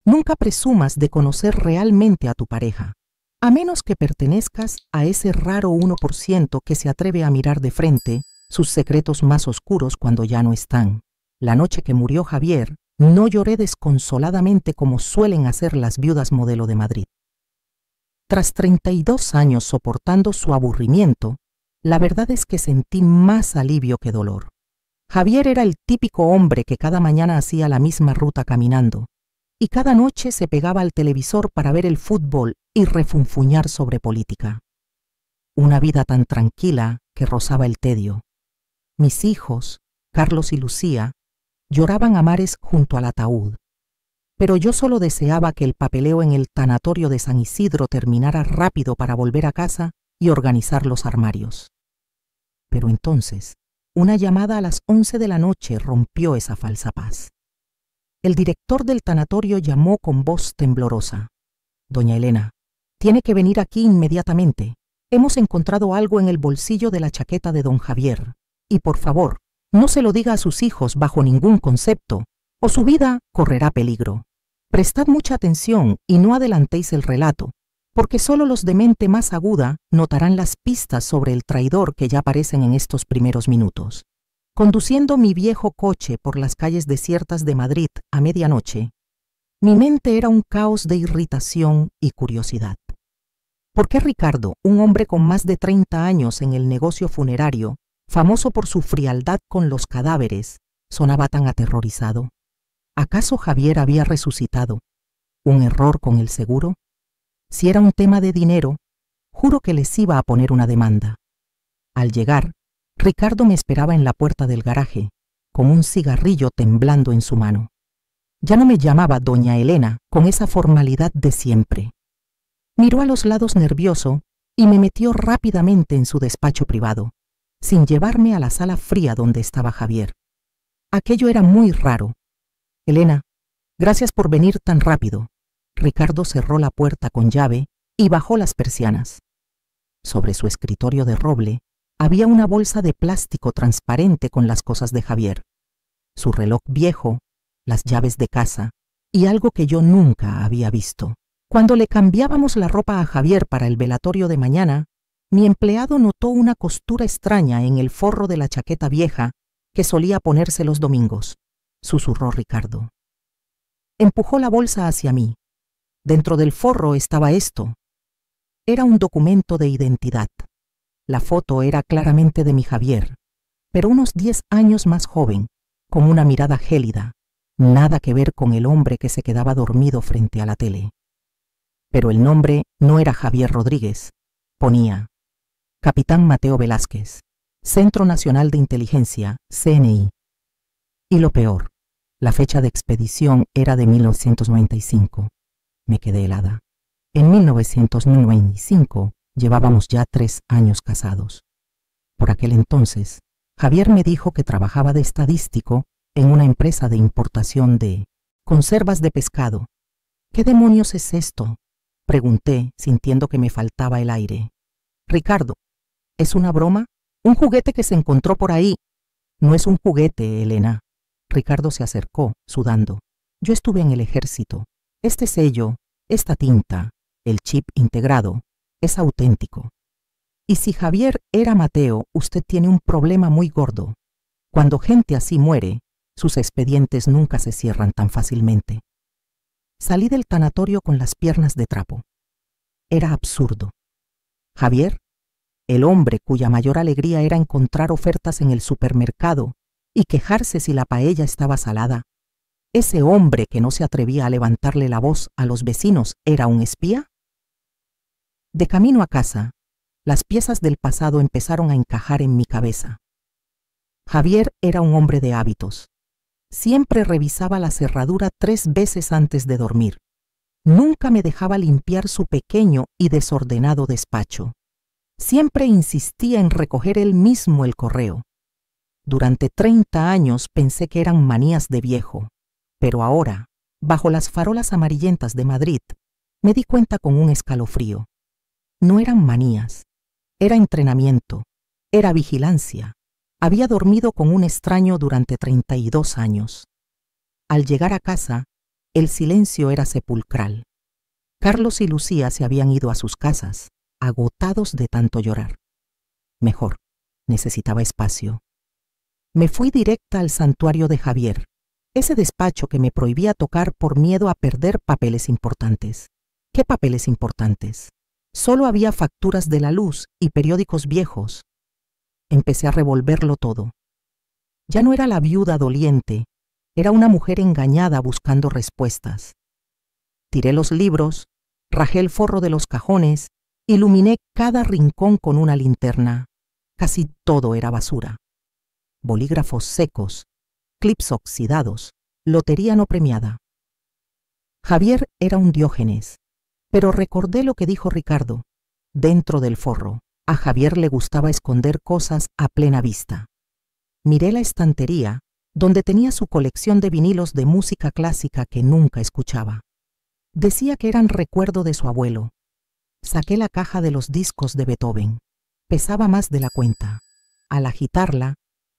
Nunca presumas de conocer realmente a tu pareja, a menos que pertenezcas a ese raro 1% que se atreve a mirar de frente sus secretos más oscuros cuando ya no están. La noche que murió Javier, no lloré desconsoladamente como suelen hacer las viudas modelo de Madrid. Tras 32 años soportando su aburrimiento, la verdad es que sentí más alivio que dolor. Javier era el típico hombre que cada mañana hacía la misma ruta caminando y cada noche se pegaba al televisor para ver el fútbol y refunfuñar sobre política. Una vida tan tranquila que rozaba el tedio. Mis hijos, Carlos y Lucía, lloraban a mares junto al ataúd. Pero yo solo deseaba que el papeleo en el tanatorio de San Isidro terminara rápido para volver a casa y organizar los armarios. Pero entonces, una llamada a las 11 de la noche rompió esa falsa paz. El director del tanatorio llamó con voz temblorosa. «Doña Elena, tiene que venir aquí inmediatamente. Hemos encontrado algo en el bolsillo de la chaqueta de don Javier. Y por favor, no se lo diga a sus hijos bajo ningún concepto, o su vida correrá peligro. Prestad mucha atención y no adelantéis el relato, porque solo los de mente más aguda notarán las pistas sobre el traidor que ya aparecen en estos primeros minutos». Conduciendo mi viejo coche por las calles desiertas de Madrid a medianoche, mi mente era un caos de irritación y curiosidad. ¿Por qué Ricardo, un hombre con más de 30 años en el negocio funerario, famoso por su frialdad con los cadáveres, sonaba tan aterrorizado? ¿Acaso Javier había resucitado? ¿Un error con el seguro? Si era un tema de dinero, juro que les iba a poner una demanda. Al llegar, Ricardo me esperaba en la puerta del garaje, con un cigarrillo temblando en su mano. Ya no me llamaba doña Elena con esa formalidad de siempre. Miró a los lados nervioso y me metió rápidamente en su despacho privado, sin llevarme a la sala fría donde estaba Javier. Aquello era muy raro. «Elena, gracias por venir tan rápido». Ricardo cerró la puerta con llave y bajó las persianas. Sobre su escritorio de roble había una bolsa de plástico transparente con las cosas de Javier, su reloj viejo, las llaves de casa y algo que yo nunca había visto. Cuando le cambiábamos la ropa a Javier para el velatorio de mañana, mi empleado notó una costura extraña en el forro de la chaqueta vieja que solía ponerse los domingos, susurró Ricardo. Empujó la bolsa hacia mí. Dentro del forro estaba esto. Era un documento de identidad. La foto era claramente de mi Javier, pero unos 10 años más joven, con una mirada gélida, nada que ver con el hombre que se quedaba dormido frente a la tele. Pero el nombre no era Javier Rodríguez, ponía Capitán Mateo Velázquez, Centro Nacional de Inteligencia, CNI. Y lo peor, la fecha de expedición era de 1995. Me quedé helada. En 1995 llevábamos ya 3 años casados. Por aquel entonces, Javier me dijo que trabajaba de estadístico en una empresa de importación de conservas de pescado. ¿Qué demonios es esto?, pregunté, sintiendo que me faltaba el aire. Ricardo, ¿es una broma? ¿Un juguete que se encontró por ahí? No es un juguete, Elena. Ricardo se acercó, sudando. Yo estuve en el ejército. Este sello, esta tinta, el chip integrado, es auténtico. Y si Javier era Mateo, usted tiene un problema muy gordo. Cuando gente así muere, sus expedientes nunca se cierran tan fácilmente. Salí del tanatorio con las piernas de trapo. Era absurdo. Javier, el hombre cuya mayor alegría era encontrar ofertas en el supermercado y quejarse si la paella estaba salada, ese hombre que no se atrevía a levantarle la voz a los vecinos, ¿era un espía? De camino a casa, las piezas del pasado empezaron a encajar en mi cabeza. Javier era un hombre de hábitos. Siempre revisaba la cerradura 3 veces antes de dormir. Nunca me dejaba limpiar su pequeño y desordenado despacho. Siempre insistía en recoger él mismo el correo. Durante 30 años pensé que eran manías de viejo, pero ahora, bajo las farolas amarillentas de Madrid, me di cuenta con un escalofrío. No eran manías, era entrenamiento, era vigilancia. Había dormido con un extraño durante 32 años. Al llegar a casa, El silencio era sepulcral. Carlos y Lucía se habían ido a sus casas, agotados de tanto llorar. Mejor, necesitaba espacio. Me fui directa al santuario de Javier, ese despacho que me prohibía tocar por miedo a perder papeles importantes. ¿Qué papeles importantes? Solo había facturas de la luz y periódicos viejos. Empecé a revolverlo todo. Ya no era la viuda doliente, era una mujer engañada buscando respuestas. Tiré los libros, rajé el forro de los cajones, iluminé cada rincón con una linterna. Casi todo era basura. Bolígrafos secos, clips oxidados, lotería no premiada. Javier era un Diógenes, pero recordé lo que dijo Ricardo. Dentro del forro, a Javier le gustaba esconder cosas a plena vista. Miré la estantería, donde tenía su colección de vinilos de música clásica que nunca escuchaba. Decía que eran recuerdo de su abuelo. Saqué la caja de los discos de Beethoven. Pesaba más de la cuenta. Al agitarla,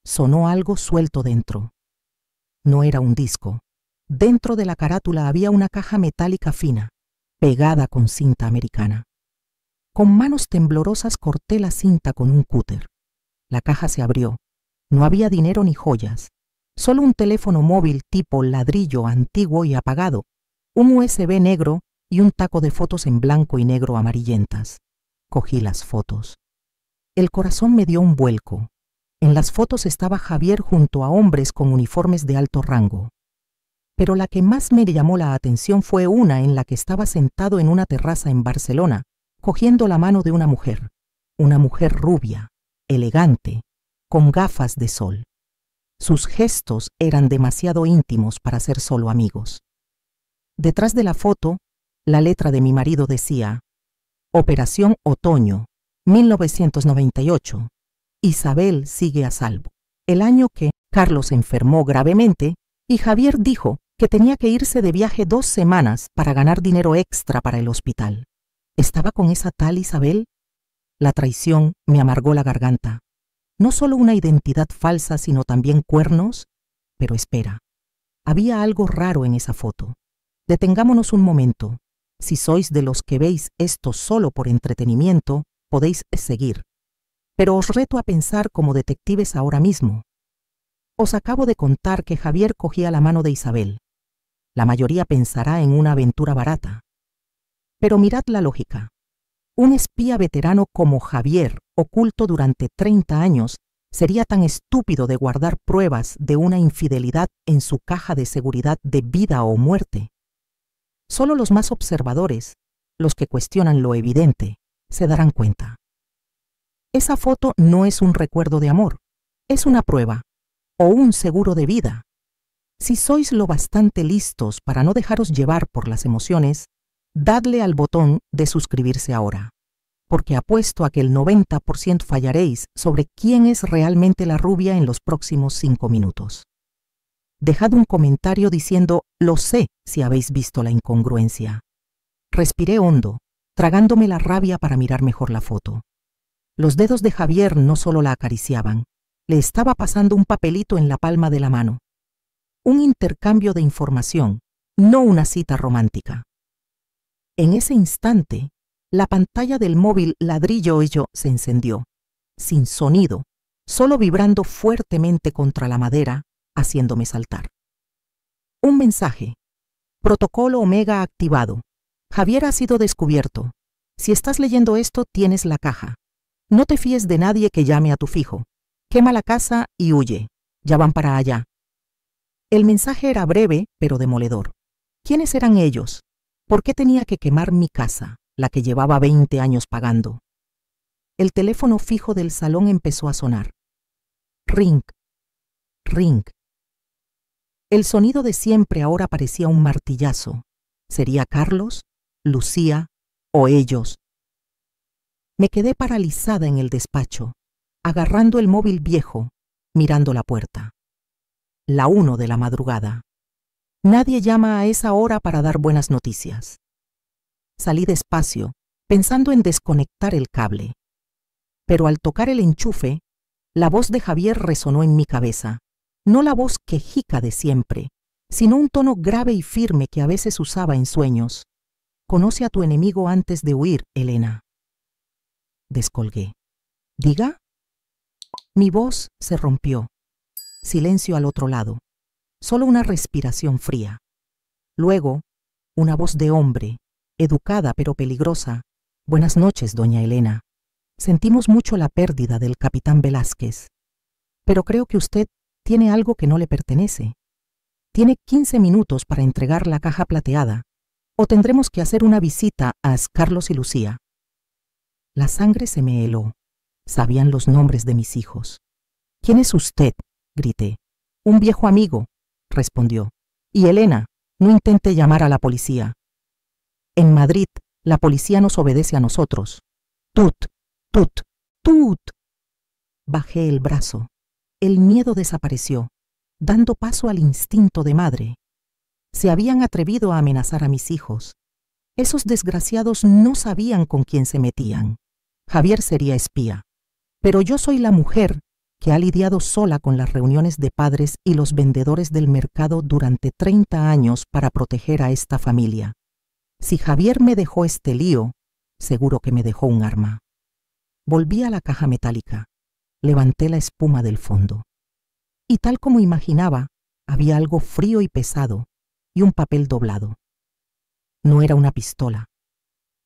sonó algo suelto dentro. No era un disco. Dentro de la carátula había una caja metálica fina, pegada con cinta americana. Con manos temblorosas corté la cinta con un cúter. La caja se abrió. No había dinero ni joyas. Solo un teléfono móvil tipo ladrillo antiguo y apagado, un USB negro y un taco de fotos en blanco y negro amarillentas. Cogí las fotos. El corazón me dio un vuelco. En las fotos estaba Javier junto a hombres con uniformes de alto rango. Pero la que más me llamó la atención fue una en la que estaba sentado en una terraza en Barcelona, cogiendo la mano de una mujer rubia, elegante, con gafas de sol. Sus gestos eran demasiado íntimos para ser solo amigos. Detrás de la foto, la letra de mi marido decía: Operación Otoño, 1998. Isabel sigue a salvo. El año que Carlos enfermó gravemente y Javier dijo que tenía que irse de viaje 2 semanas para ganar dinero extra para el hospital. ¿Estaba con esa tal Isabel? La traición me amargó la garganta. No solo una identidad falsa, sino también cuernos. Pero espera, había algo raro en esa foto. Detengámonos un momento. Si sois de los que veis esto solo por entretenimiento, podéis seguir. Pero os reto a pensar como detectives ahora mismo. Os acabo de contar que Javier cogía la mano de Isabel. La mayoría pensará en una aventura barata. Pero mirad la lógica. Un espía veterano como Javier, oculto durante 30 años, sería tan estúpido de guardar pruebas de una infidelidad en su caja de seguridad de vida o muerte. Solo los más observadores, los que cuestionan lo evidente, se darán cuenta. Esa foto no es un recuerdo de amor, es una prueba, o un seguro de vida. Si sois lo bastante listos para no dejaros llevar por las emociones, dadle al botón de suscribirse ahora, porque apuesto a que el 90% fallaréis sobre quién es realmente la rubia en los próximos 5 minutos. Dejad un comentario diciendo lo sé si habéis visto la incongruencia. Respiré hondo, tragándome la rabia para mirar mejor la foto. Los dedos de Javier no solo la acariciaban, le estaba pasando un papelito en la palma de la mano. Un intercambio de información, no una cita romántica. En ese instante, la pantalla del móvil ladrillo se encendió, sin sonido, solo vibrando fuertemente contra la madera, haciéndome saltar. Un mensaje. Protocolo Omega activado. Javier ha sido descubierto. Si estás leyendo esto, tienes la caja. No te fíes de nadie que llame a tu fijo. Quema la casa y huye. Ya van para allá. El mensaje era breve, pero demoledor. ¿Quiénes eran ellos? ¿Por qué tenía que quemar mi casa, la que llevaba 20 años pagando? El teléfono fijo del salón empezó a sonar. Ring, ring. El sonido de siempre ahora parecía un martillazo. ¿Sería Carlos, Lucía o ellos? Me quedé paralizada en el despacho, agarrando el móvil viejo, mirando la puerta. La 1 de la madrugada. Nadie llama a esa hora para dar buenas noticias. Salí despacio, pensando en desconectar el cable. Pero al tocar el enchufe, la voz de Javier resonó en mi cabeza. No la voz quejica de siempre, sino un tono grave y firme que a veces usaba en sueños. Conoce a tu enemigo antes de huir, Elena. Descolgué. ¿Diga? Mi voz se rompió. Silencio al otro lado. Solo una respiración fría. Luego, una voz de hombre, educada pero peligrosa. Buenas noches, doña Elena. Sentimos mucho la pérdida del capitán Velázquez, pero creo que usted tiene algo que no le pertenece. Tiene 15 minutos para entregar la caja plateada, o tendremos que hacer una visita a Carlos y Lucía. La sangre se me heló. Sabían los nombres de mis hijos. ¿Quién es usted?, grité. Un viejo amigo, respondió. Y Elena, no intente llamar a la policía. En Madrid, la policía nos obedece a nosotros. Tut, tut, tut. Bajé el brazo. El miedo desapareció, dando paso al instinto de madre. Se habían atrevido a amenazar a mis hijos. Esos desgraciados no sabían con quién se metían. Javier sería espía. Pero yo soy la mujer que ha lidiado sola con las reuniones de padres y los vendedores del mercado durante 30 años para proteger a esta familia. Si Javier me dejó este lío, seguro que me dejó un arma. Volví a la caja metálica. Levanté la espuma del fondo. Y tal como imaginaba, había algo frío y pesado, y un papel doblado. No era una pistola.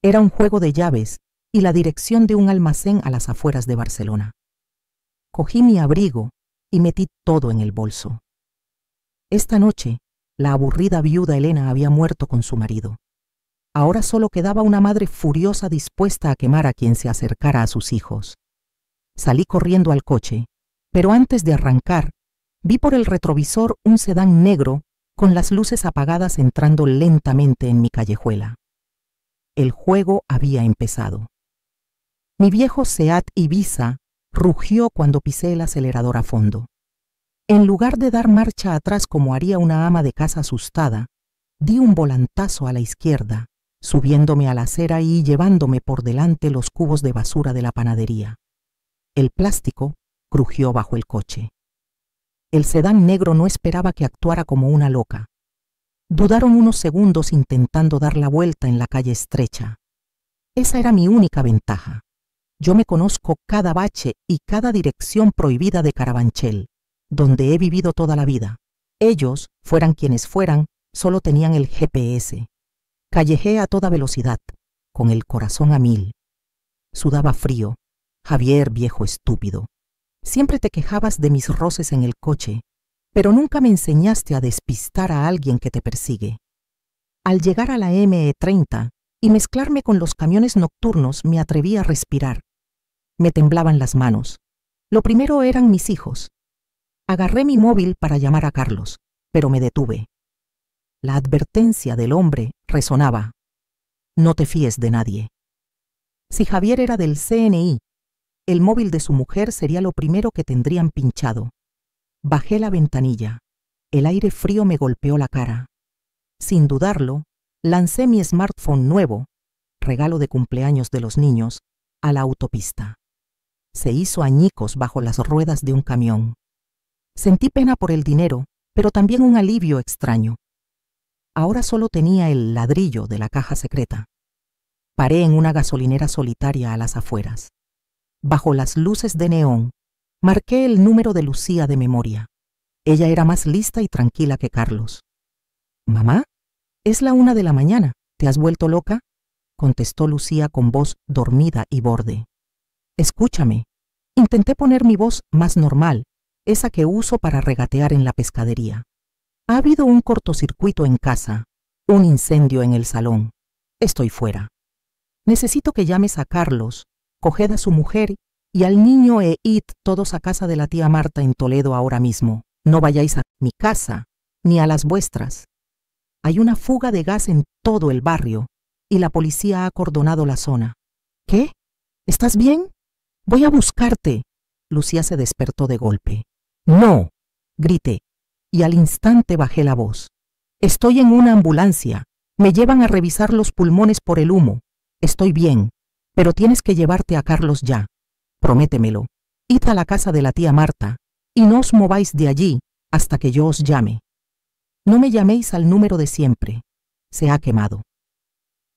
Era un juego de llaves y la dirección de un almacén a las afueras de Barcelona. Cogí mi abrigo y metí todo en el bolso. Esta noche, la aburrida viuda Elena había muerto con su marido. Ahora solo quedaba una madre furiosa dispuesta a quemar a quien se acercara a sus hijos. Salí corriendo al coche, pero antes de arrancar, vi por el retrovisor un sedán negro con las luces apagadas entrando lentamente en mi callejuela. El juego había empezado. Mi viejo Seat Ibiza rugió cuando pisé el acelerador a fondo. En lugar de dar marcha atrás como haría una ama de casa asustada, di un volantazo a la izquierda, subiéndome a la acera y llevándome por delante los cubos de basura de la panadería. El plástico crujió bajo el coche. El sedán negro no esperaba que actuara como una loca. Dudaron unos segundos intentando dar la vuelta en la calle estrecha. Esa era mi única ventaja. Yo me conozco cada bache y cada dirección prohibida de Carabanchel, donde he vivido toda la vida. Ellos, fueran quienes fueran, solo tenían el GPS. Callejé a toda velocidad, con el corazón a 1000. Sudaba frío. Javier, viejo estúpido. Siempre te quejabas de mis roces en el coche, pero nunca me enseñaste a despistar a alguien que te persigue. Al llegar a la ME30 y mezclarme con los camiones nocturnos, me atreví a respirar. Me temblaban las manos. Lo primero eran mis hijos. Agarré mi móvil para llamar a Carlos, pero me detuve. La advertencia del hombre resonaba. No te fíes de nadie. Si Javier era del CNI, el móvil de su mujer sería lo primero que tendrían pinchado. Bajé la ventanilla. El aire frío me golpeó la cara. Sin dudarlo, lancé mi smartphone nuevo, regalo de cumpleaños de los niños, a la autopista. Se hizo añicos bajo las ruedas de un camión. Sentí pena por el dinero, pero también un alivio extraño. Ahora solo tenía el ladrillo de la caja secreta. Paré en una gasolinera solitaria a las afueras. Bajo las luces de neón, marqué el número de Lucía de memoria. Ella era más lista y tranquila que Carlos. «¿Mamá? Es la 1 de la mañana. ¿Te has vuelto loca?», contestó Lucía con voz dormida y borde. «Escúchame». Intenté poner mi voz más normal, esa que uso para regatear en la pescadería. «Ha habido un cortocircuito en casa, un incendio en el salón. Estoy fuera. Necesito que llames a Carlos, coged a su mujer y al niño e id todos a casa de la tía Marta en Toledo ahora mismo. No vayáis a mi casa, ni a las vuestras. Hay una fuga de gas en todo el barrio y la policía ha acordonado la zona». «¿Qué? ¿Estás bien? Voy a buscarte». Lucía se despertó de golpe. «No», grité, y al instante bajé la voz. «Estoy en una ambulancia. Me llevan a revisar los pulmones por el humo. Estoy bien, pero tienes que llevarte a Carlos ya. Prométemelo. Id a la casa de la tía Marta y no os mováis de allí hasta que yo os llame». No me llaméis al número de siempre. Se ha quemado.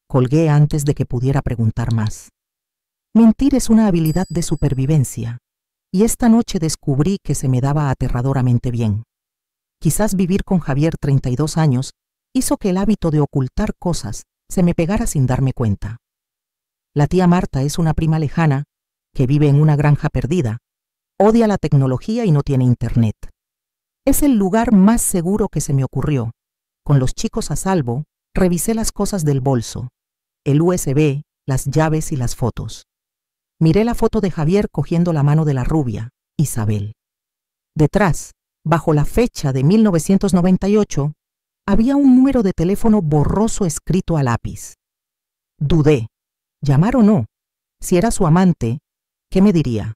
Colgué antes de que pudiera preguntar más. Mentir es una habilidad de supervivencia, y esta noche descubrí que se me daba aterradoramente bien. Quizás vivir con Javier 32 años hizo que el hábito de ocultar cosas se me pegara sin darme cuenta. La tía Marta es una prima lejana que vive en una granja perdida, odia la tecnología y no tiene internet. Es el lugar más seguro que se me ocurrió. Con los chicos a salvo, revisé las cosas del bolso, el USB, las llaves y las fotos. Miré la foto de Javier cogiendo la mano de la rubia, Isabel. Detrás, bajo la fecha de 1998, había un número de teléfono borroso escrito a lápiz. Dudé, llamar o no. Si era su amante, ¿qué me diría?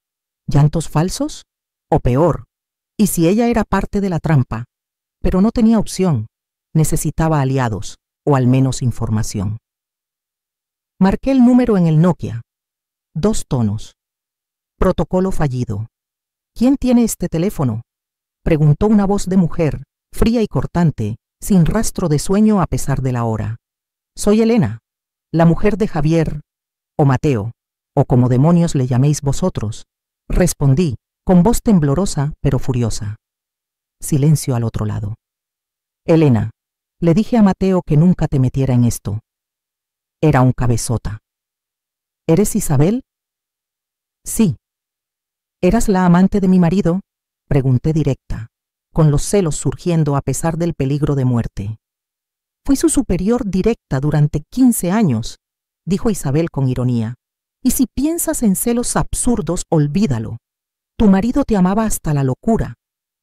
¿Llantos falsos? O peor, ¿y si ella era parte de la trampa? Pero no tenía opción. Necesitaba aliados, o al menos información. Marqué el número en el Nokia. 2 tonos. Protocolo fallido. ¿Quién tiene este teléfono? Preguntó una voz de mujer, fría y cortante, sin rastro de sueño a pesar de la hora. Soy Elena, la mujer de Javier, o Mateo, o como demonios le llaméis vosotros. Respondí, con voz temblorosa pero furiosa. Silencio al otro lado. Elena, le dije a Mateo que nunca te metiera en esto. Era un cabezota. ¿Eres Isabel? Sí. ¿Eras la amante de mi marido? Pregunté directa, con los celos surgiendo a pesar del peligro de muerte. Fui su superior directa durante 15 años, dijo Isabel con ironía. Y si piensas en celos absurdos, olvídalo. Tu marido te amaba hasta la locura.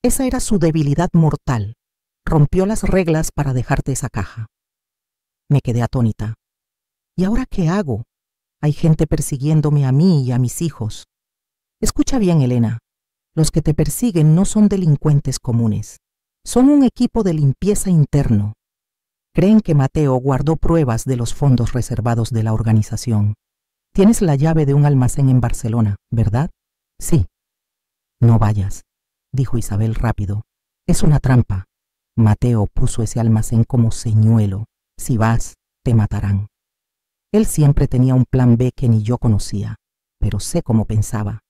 Esa era su debilidad mortal. Rompió las reglas para dejarte esa caja. Me quedé atónita. ¿Y ahora qué hago? Hay gente persiguiéndome a mí y a mis hijos. Escucha bien, Elena. Los que te persiguen no son delincuentes comunes. Son un equipo de limpieza interno. Creen que Mateo guardó pruebas de los fondos reservados de la organización. Tienes la llave de un almacén en Barcelona, ¿verdad? Sí. No vayas, dijo Isabel rápido. Es una trampa. Mateo puso ese almacén como señuelo. Si vas, te matarán. Él siempre tenía un plan B que ni yo conocía, pero sé cómo pensaba.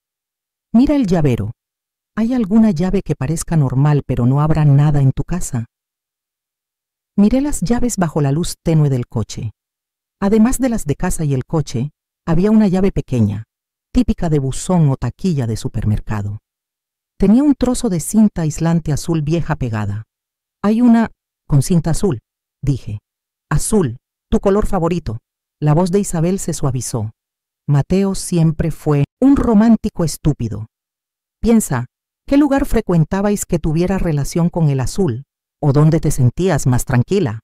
Mira el llavero. ¿Hay alguna llave que parezca normal pero no habrá nada en tu casa? Miré las llaves bajo la luz tenue del coche. Además de las de casa y el coche, había una llave pequeña, típica de buzón o taquilla de supermercado. Tenía un trozo de cinta aislante azul vieja pegada. Hay una con cinta azul, dije. Azul, tu color favorito. La voz de Isabel se suavizó. Mateo siempre fue un romántico estúpido. Piensa, ¿qué lugar frecuentabais que tuviera relación con el azul? ¿O dónde te sentías más tranquila?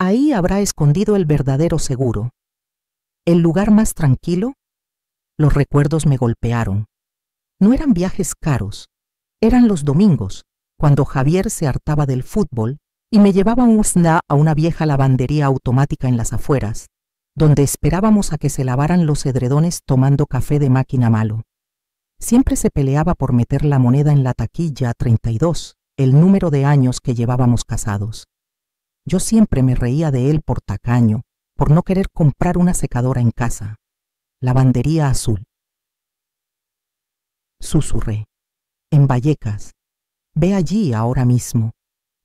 Ahí habrá escondido el verdadero seguro. ¿El lugar más tranquilo? Los recuerdos me golpearon. No eran viajes caros. Eran los domingos, cuando Javier se hartaba del fútbol y me llevaba un snack a una vieja lavandería automática en las afueras, donde esperábamos a que se lavaran los edredones tomando café de máquina malo. Siempre se peleaba por meter la moneda en la taquilla 32, el número de años que llevábamos casados. Yo siempre me reía de él por tacaño, por no querer comprar una secadora en casa. Lavandería azul. Susurré. En Vallecas. Ve allí ahora mismo.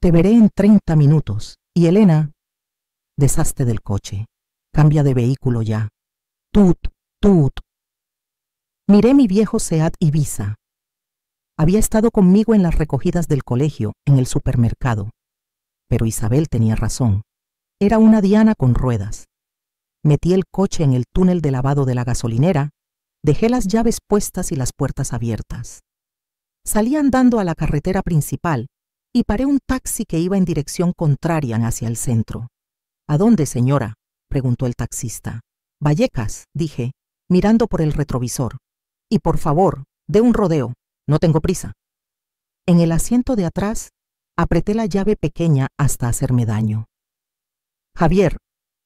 Te veré en 30 minutos. Y Elena, deshazte del coche. Cambia de vehículo ya. Tut, tut. Miré mi viejo Seat Ibiza. Había estado conmigo en las recogidas del colegio, en el supermercado. Pero Isabel tenía razón. Era una diana con ruedas. Metí el coche en el túnel de lavado de la gasolinera, dejé las llaves puestas y las puertas abiertas. Salí andando a la carretera principal y paré un taxi que iba en dirección contraria hacia el centro. ¿A dónde, señora?, preguntó el taxista. Vallecas, dije, mirando por el retrovisor. Y por favor, dé un rodeo, no tengo prisa. En el asiento de atrás, apreté la llave pequeña hasta hacerme daño. Javier,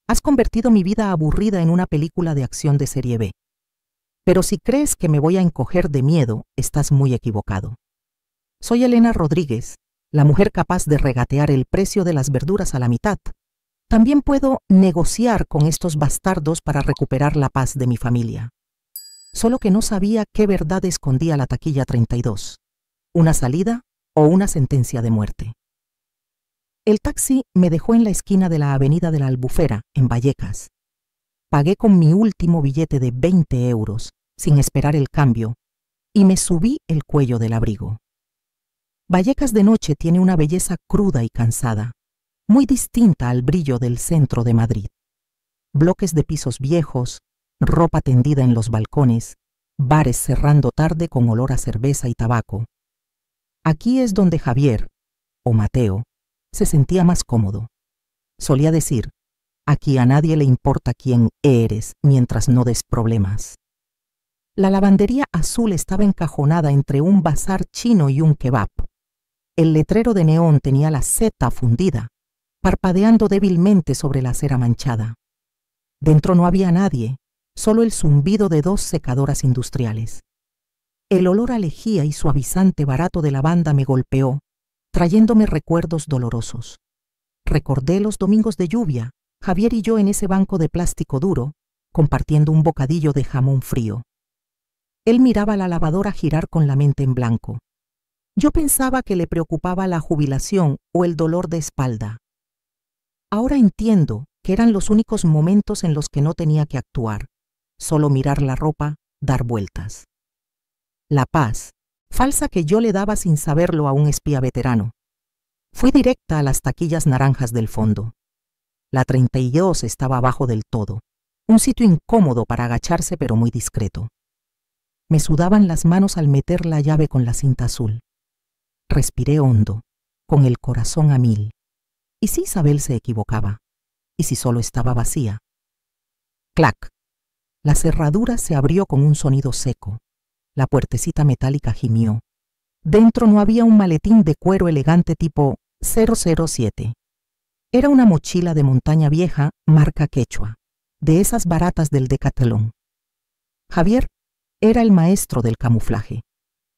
has convertido mi vida aburrida en una película de acción de serie B. Pero si crees que me voy a encoger de miedo, estás muy equivocado. Soy Elena Rodríguez, la mujer capaz de regatear el precio de las verduras a la mitad. También puedo negociar con estos bastardos para recuperar la paz de mi familia. Solo que no sabía qué verdad escondía la taquilla 32, una salida o una sentencia de muerte. El taxi me dejó en la esquina de la avenida de la Albufera, en Vallecas. Pagué con mi último billete de 20 euros, sin esperar el cambio, y me subí el cuello del abrigo. Vallecas de noche tiene una belleza cruda y cansada, muy distinta al brillo del centro de Madrid. Bloques de pisos viejos, ropa tendida en los balcones, bares cerrando tarde con olor a cerveza y tabaco. Aquí es donde Javier, o Mateo, se sentía más cómodo. Solía decir, aquí a nadie le importa quién eres mientras no des problemas. La lavandería azul estaba encajonada entre un bazar chino y un kebab. El letrero de neón tenía la Z fundida, parpadeando débilmente sobre la acera manchada. Dentro no había nadie, solo el zumbido de 2 secadoras industriales. El olor a lejía y suavizante barato de lavanda me golpeó, trayéndome recuerdos dolorosos. Recordé los domingos de lluvia, Javier y yo en ese banco de plástico duro, compartiendo un bocadillo de jamón frío. Él miraba la lavadora girar con la mente en blanco. Yo pensaba que le preocupaba la jubilación o el dolor de espalda. Ahora entiendo que eran los únicos momentos en los que no tenía que actuar, solo mirar la ropa, dar vueltas. La paz, falsa que yo le daba sin saberlo a un espía veterano. Fui directa a las taquillas naranjas del fondo. La 32 estaba abajo del todo, un sitio incómodo para agacharse pero muy discreto. Me sudaban las manos al meter la llave con la cinta azul. Respiré hondo, con el corazón a 1000. ¿Y si Isabel se equivocaba? ¿Y si solo estaba vacía? ¡Clac! La cerradura se abrió con un sonido seco. La puertecita metálica gimió. Dentro no había un maletín de cuero elegante tipo 007. Era una mochila de montaña vieja, marca Quechua, de esas baratas del Decathlon. Javier era el maestro del camuflaje,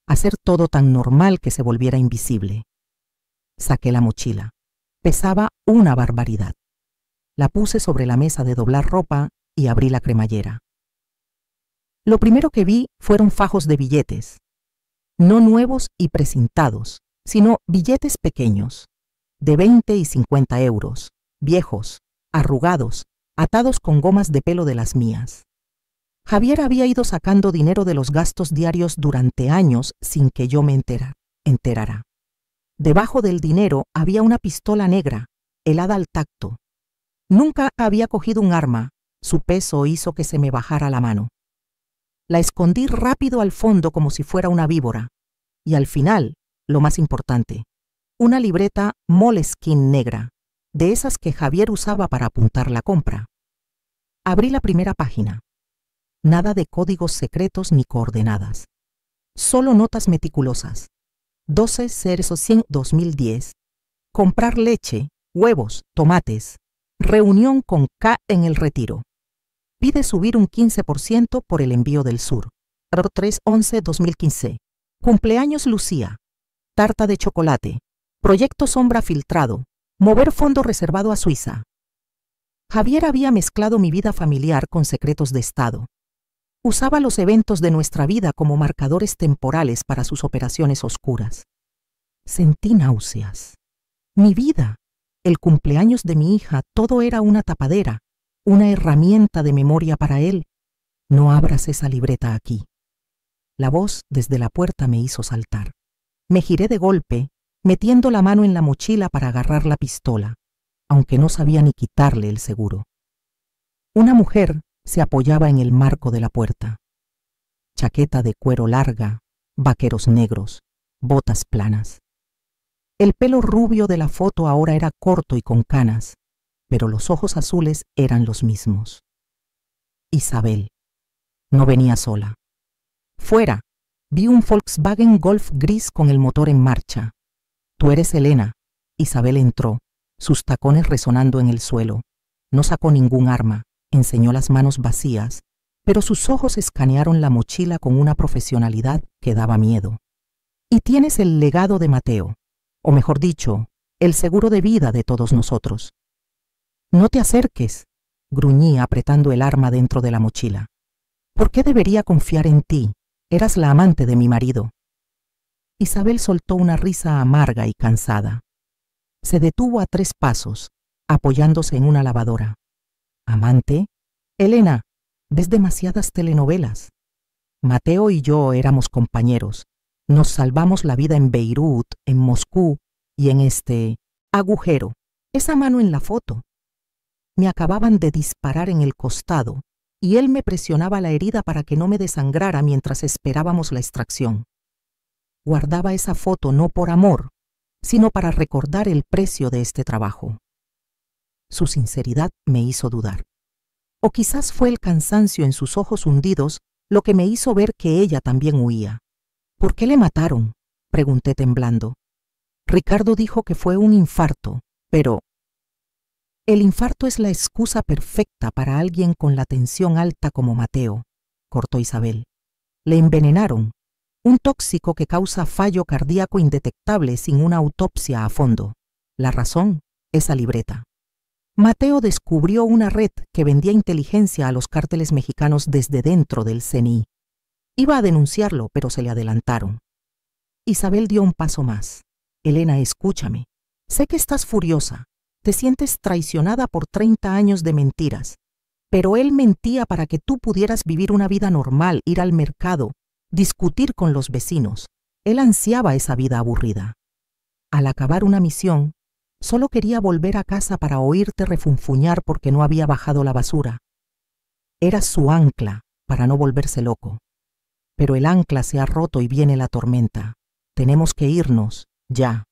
hacer todo tan normal que se volviera invisible. Saqué la mochila. Pesaba una barbaridad. La puse sobre la mesa de doblar ropa y abrí la cremallera. Lo primero que vi fueron fajos de billetes, no nuevos y precintados, sino billetes pequeños, de 20 y 50 euros, viejos, arrugados, atados con gomas de pelo de las mías. Javier había ido sacando dinero de los gastos diarios durante años sin que yo me enterara. Debajo del dinero había una pistola negra, helada al tacto. Nunca había cogido un arma, su peso hizo que se me bajara la mano. La escondí rápido al fondo como si fuera una víbora. Y al final, lo más importante, una libreta Moleskine negra, de esas que Javier usaba para apuntar la compra. Abrí la primera página. Nada de códigos secretos ni coordenadas. Solo notas meticulosas. 12/01/2010. Comprar leche, huevos, tomates. Reunión con K en el Retiro. Pide subir un 15% por el envío del sur. 3/11/2015. Cumpleaños Lucía. Tarta de chocolate. Proyecto sombra filtrado. Mover fondo reservado a Suiza. Javier había mezclado mi vida familiar con secretos de Estado. Usaba los eventos de nuestra vida como marcadores temporales para sus operaciones oscuras. Sentí náuseas. Mi vida, el cumpleaños de mi hija, todo era una tapadera, una herramienta de memoria para él. No abras esa libreta aquí. La voz desde la puerta me hizo saltar. Me giré de golpe, metiendo la mano en la mochila para agarrar la pistola, aunque no sabía ni quitarle el seguro. Una mujer se apoyaba en el marco de la puerta. Chaqueta de cuero larga, vaqueros negros, botas planas. El pelo rubio de la foto ahora era corto y con canas, pero los ojos azules eran los mismos. Isabel. No venía sola. Fuera, vi un Volkswagen Golf gris con el motor en marcha. Tú eres Elena. Isabel entró, sus tacones resonando en el suelo. No sacó ningún arma, enseñó las manos vacías, pero sus ojos escanearon la mochila con una profesionalidad que daba miedo. Y tienes el legado de Mateo. o mejor dicho, el seguro de vida de todos nosotros. No te acerques, gruñí apretando el arma dentro de la mochila. ¿Por qué debería confiar en ti? Eras la amante de mi marido. Isabel soltó una risa amarga y cansada. Se detuvo a 3 pasos, apoyándose en una lavadora. ¿Amante? Elena, ves demasiadas telenovelas. Mateo y yo éramos compañeros. Nos salvamos la vida en Beirut, en Moscú y en este agujero, esa mano en la foto. Me acababan de disparar en el costado y él me presionaba la herida para que no me desangrara mientras esperábamos la extracción. Guardaba esa foto no por amor, sino para recordar el precio de este trabajo. Su sinceridad me hizo dudar. O quizás fue el cansancio en sus ojos hundidos lo que me hizo ver que ella también huía. ¿Por qué le mataron?, pregunté temblando. Ricardo dijo que fue un infarto, pero... El infarto es la excusa perfecta para alguien con la tensión alta como Mateo, cortó Isabel. Le envenenaron, un tóxico que causa fallo cardíaco indetectable sin una autopsia a fondo. La razón, esa libreta. Mateo descubrió una red que vendía inteligencia a los cárteles mexicanos desde dentro del CNI. Iba a denunciarlo, pero se le adelantaron. Isabel dio un paso más. Elena, escúchame. Sé que estás furiosa. Te sientes traicionada por 30 años de mentiras. Pero él mentía para que tú pudieras vivir una vida normal, ir al mercado, discutir con los vecinos. Él ansiaba esa vida aburrida. Al acabar una misión, solo quería volver a casa para oírte refunfuñar porque no había bajado la basura. Eras su ancla para no volverse loco. Pero el ancla se ha roto y viene la tormenta. Tenemos que irnos, ya.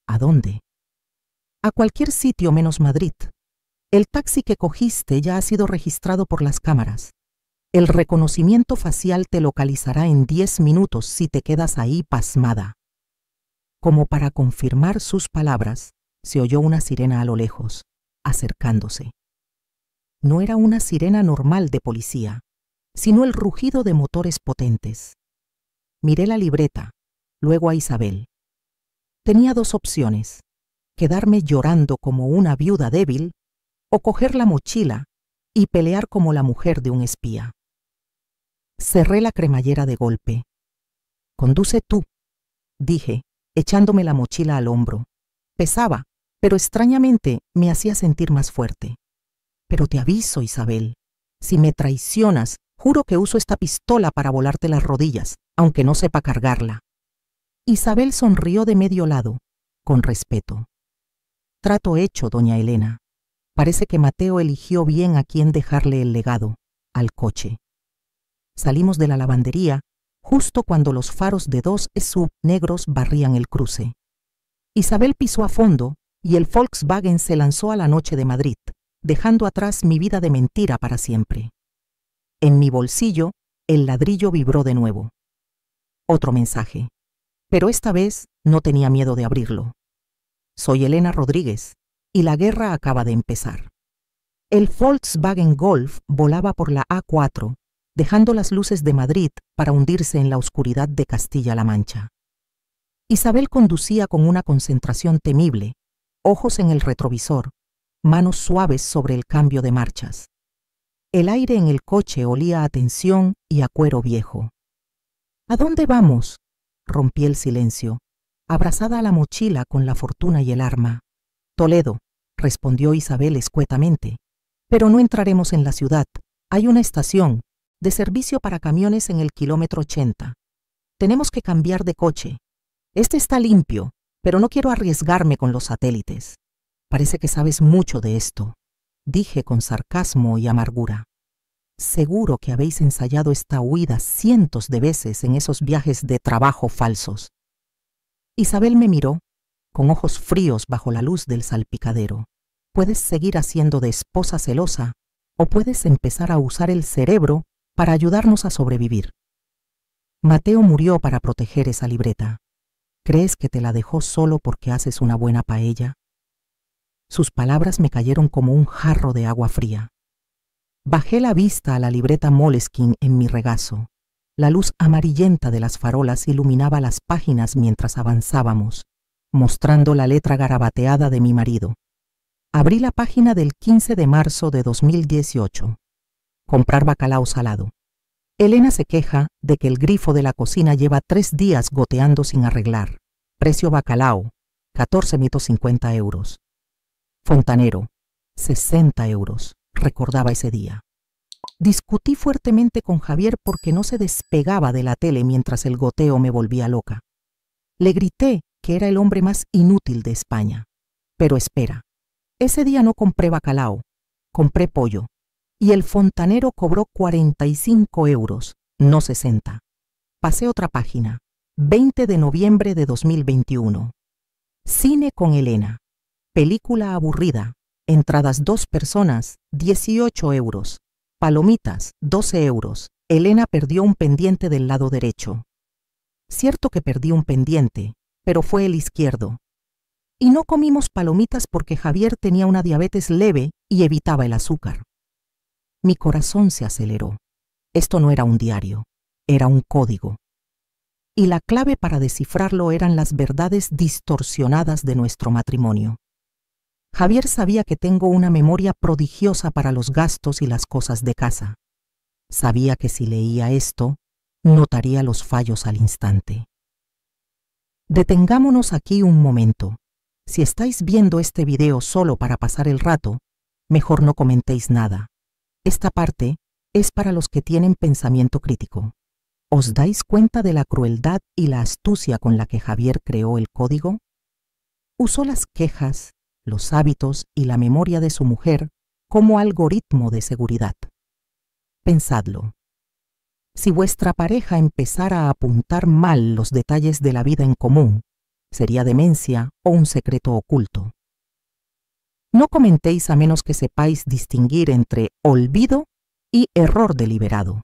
¿A dónde? A cualquier sitio menos Madrid. El taxi que cogiste ya ha sido registrado por las cámaras. El reconocimiento facial te localizará en 10 minutos si te quedas ahí pasmada. Como para confirmar sus palabras, se oyó una sirena a lo lejos, acercándose. No era una sirena normal de policía, sino el rugido de motores potentes. Miré la libreta, luego a Isabel. Tenía 2 opciones: quedarme llorando como una viuda débil o coger la mochila y pelear como la mujer de un espía. Cerré la cremallera de golpe. «Conduce tú», dije, echándome la mochila al hombro. Pesaba, pero extrañamente me hacía sentir más fuerte. «Pero te aviso, Isabel, si me traicionas, juro que uso esta pistola para volarte las rodillas, aunque no sepa cargarla». Isabel sonrió de medio lado, con respeto. «Trato hecho, doña Elena. Parece que Mateo eligió bien a quién dejarle el legado, al coche». Salimos de la lavandería justo cuando los faros de 2 SUV negros barrían el cruce. Isabel pisó a fondo y el Volkswagen se lanzó a la noche de Madrid, dejando atrás mi vida de mentira para siempre. En mi bolsillo, el ladrillo vibró de nuevo. Otro mensaje, pero esta vez no tenía miedo de abrirlo. «Soy Elena Rodríguez y la guerra acaba de empezar». El Volkswagen Golf volaba por la A4, dejando las luces de Madrid para hundirse en la oscuridad de Castilla-La Mancha. Isabel conducía con una concentración temible, ojos en el retrovisor, manos suaves sobre el cambio de marchas. El aire en el coche olía a tensión y a cuero viejo. «¿A dónde vamos?», rompí el silencio, abrazada a la mochila con la fortuna y el arma. «Toledo», respondió Isabel escuetamente. «Pero no entraremos en la ciudad. Hay una estación de servicio para camiones en el kilómetro 80. Tenemos que cambiar de coche. Este está limpio, pero no quiero arriesgarme con los satélites. Parece que sabes mucho de esto», dije con sarcasmo y amargura. «Seguro que habéis ensayado esta huida cientos de veces en esos viajes de trabajo falsos». Isabel me miró, con ojos fríos bajo la luz del salpicadero. «Puedes seguir haciendo de esposa celosa o puedes empezar a usar el cerebro para ayudarnos a sobrevivir. Mateo murió para proteger esa libreta. ¿Crees que te la dejó solo porque haces una buena paella?». Sus palabras me cayeron como un jarro de agua fría. Bajé la vista a la libreta Moleskine en mi regazo. La luz amarillenta de las farolas iluminaba las páginas mientras avanzábamos, mostrando la letra garabateada de mi marido. Abrí la página del 15 de marzo de 2018. Comprar bacalao salado. Elena se queja de que el grifo de la cocina lleva 3 días goteando sin arreglar. Precio bacalao, 14,50 euros. Fontanero, 60 euros, recordaba ese día. Discutí fuertemente con Javier porque no se despegaba de la tele mientras el goteo me volvía loca. Le grité que era el hombre más inútil de España. Pero espera, ese día no compré bacalao, compré pollo. Y el fontanero cobró 45 euros, no 60. Pasé otra página. 20 de noviembre de 2021. Cine con Elena. Película aburrida. Entradas 2 personas, 18 euros. Palomitas, 12 euros. Elena perdió un pendiente del lado derecho. Cierto que perdí un pendiente, pero fue el izquierdo. Y no comimos palomitas porque Javier tenía una diabetes leve y evitaba el azúcar. Mi corazón se aceleró. Esto no era un diario, era un código. Y la clave para descifrarlo eran las verdades distorsionadas de nuestro matrimonio. Javier sabía que tengo una memoria prodigiosa para los gastos y las cosas de casa. Sabía que si leía esto, notaría los fallos al instante. Detengámonos aquí un momento. Si estáis viendo este video solo para pasar el rato, mejor no comentéis nada. Esta parte es para los que tienen pensamiento crítico. ¿Os dais cuenta de la crueldad y la astucia con la que Javier creó el código? Usó las quejas, los hábitos y la memoria de su mujer como algoritmo de seguridad. Pensadlo. Si vuestra pareja empezara a apuntar mal los detalles de la vida en común, sería demencia o un secreto oculto. No comentéis a menos que sepáis distinguir entre olvido y error deliberado.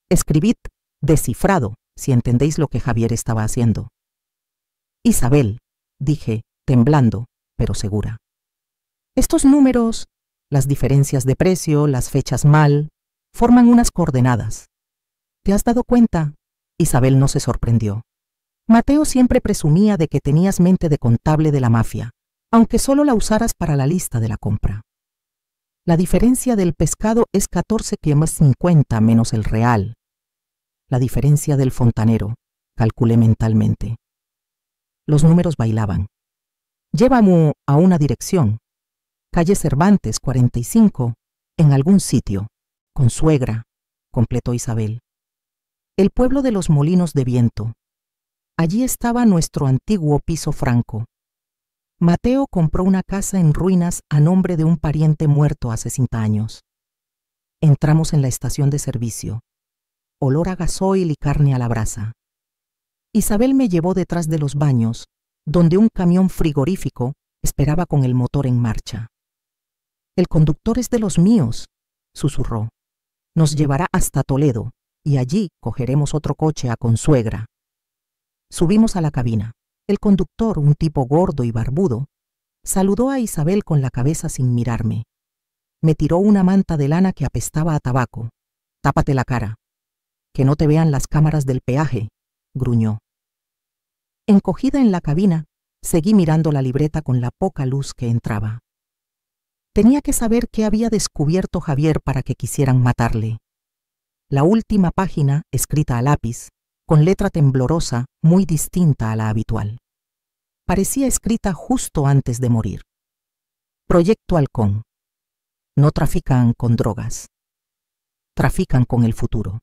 Escribid descifrado si entendéis lo que Javier estaba haciendo. Isabel, dije, temblando, pero segura. Estos números, las diferencias de precio, las fechas mal, forman unas coordenadas. ¿Te has dado cuenta? Isabel no se sorprendió. Mateo siempre presumía de que tenías mente de contable de la mafia, aunque solo la usaras para la lista de la compra. La diferencia del pescado es 14,50 menos el real. La diferencia del fontanero, calculé mentalmente. Los números bailaban. Llévame a una dirección. Calle Cervantes, 45, en algún sitio. Consuegra, completó Isabel. El pueblo de los Molinos de Viento. Allí estaba nuestro antiguo piso franco. Mateo compró una casa en ruinas a nombre de un pariente muerto hace 5 años. Entramos en la estación de servicio. Olor a gasoil y carne a la brasa. Isabel me llevó detrás de los baños, donde un camión frigorífico esperaba con el motor en marcha. El conductor es de los míos, susurró. Nos llevará hasta Toledo, y allí cogeremos otro coche a Consuegra. Subimos a la cabina. El conductor, un tipo gordo y barbudo, saludó a Isabel con la cabeza sin mirarme. Me tiró una manta de lana que apestaba a tabaco. Tápate la cara. Que no te vean las cámaras del peaje, gruñó. Encogida en la cabina, seguí mirando la libreta con la poca luz que entraba. Tenía que saber qué había descubierto Javier para que quisieran matarle. La última página, escrita a lápiz, con letra temblorosa muy distinta a la habitual. Parecía escrita justo antes de morir. Proyecto Halcón. No trafican con drogas. Trafican con el futuro.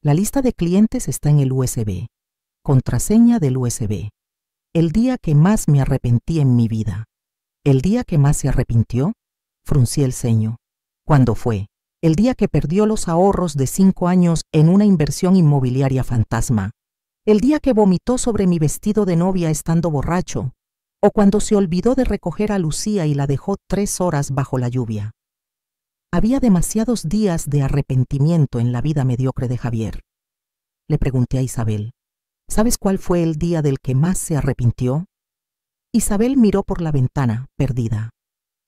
La lista de clientes está en el USB. Contraseña del USB. El día que más me arrepentí en mi vida. ¿El día que más se arrepintió? Fruncí el ceño. ¿Cuándo fue? El día que perdió los ahorros de 5 años en una inversión inmobiliaria fantasma. El día que vomitó sobre mi vestido de novia estando borracho. O cuando se olvidó de recoger a Lucía y la dejó 3 horas bajo la lluvia. Había demasiados días de arrepentimiento en la vida mediocre de Javier. Le pregunté a Isabel, ¿sabes cuál fue el día del que más se arrepintió? Isabel miró por la ventana, perdida.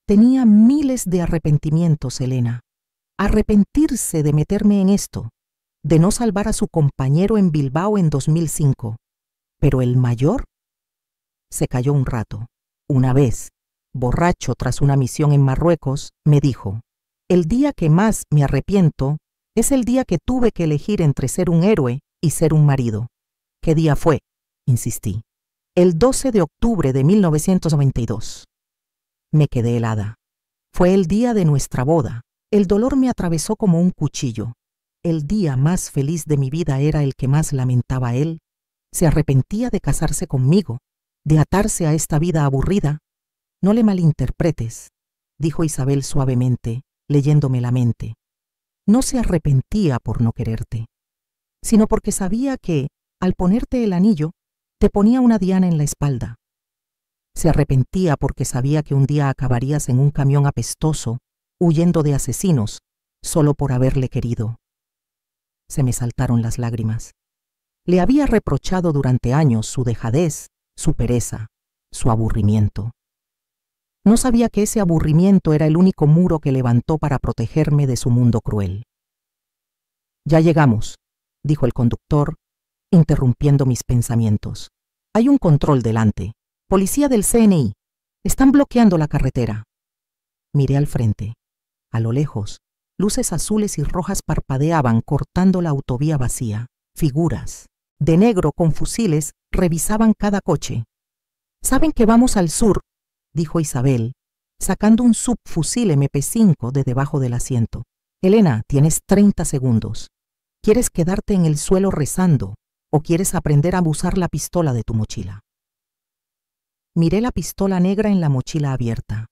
Tenía miles de arrepentimientos, Elena. Arrepentirse de meterme en esto, de no salvar a su compañero en Bilbao en 2005. Pero el mayor, Se calló un rato. Una vez, borracho tras una misión en Marruecos, me dijo: el día que más me arrepiento es el día que tuve que elegir entre ser un héroe y ser un marido. ¿Qué día fue?, insistí. El 12 de octubre de 1992. Me quedé helada. Fue el día de nuestra boda. El dolor me atravesó como un cuchillo. El día más feliz de mi vida era el que más lamentaba él. Se arrepentía de casarse conmigo, de atarse a esta vida aburrida. No le malinterpretes, dijo Isabel suavemente, leyéndome la mente. No se arrepentía por no quererte, sino porque sabía que, al ponerte el anillo, te ponía una diana en la espalda. Se arrepentía porque sabía que un día acabarías en un camión apestoso, huyendo de asesinos, solo por haberle querido. Se me saltaron las lágrimas. Le había reprochado durante años su dejadez, su pereza, su aburrimiento. No sabía que ese aburrimiento era el único muro que levantó para protegerme de su mundo cruel. Ya llegamos, dijo el conductor, interrumpiendo mis pensamientos. Hay un control delante. Policía del CNI. Están bloqueando la carretera. Miré al frente. A lo lejos, luces azules y rojas parpadeaban cortando la autovía vacía. Figuras, de negro con fusiles, revisaban cada coche. «¿Saben que vamos al sur?», dijo Isabel, sacando un subfusil MP5 de debajo del asiento. «Elena, tienes 30 segundos. ¿Quieres quedarte en el suelo rezando o quieres aprender a usar la pistola de tu mochila?» Miré la pistola negra en la mochila abierta.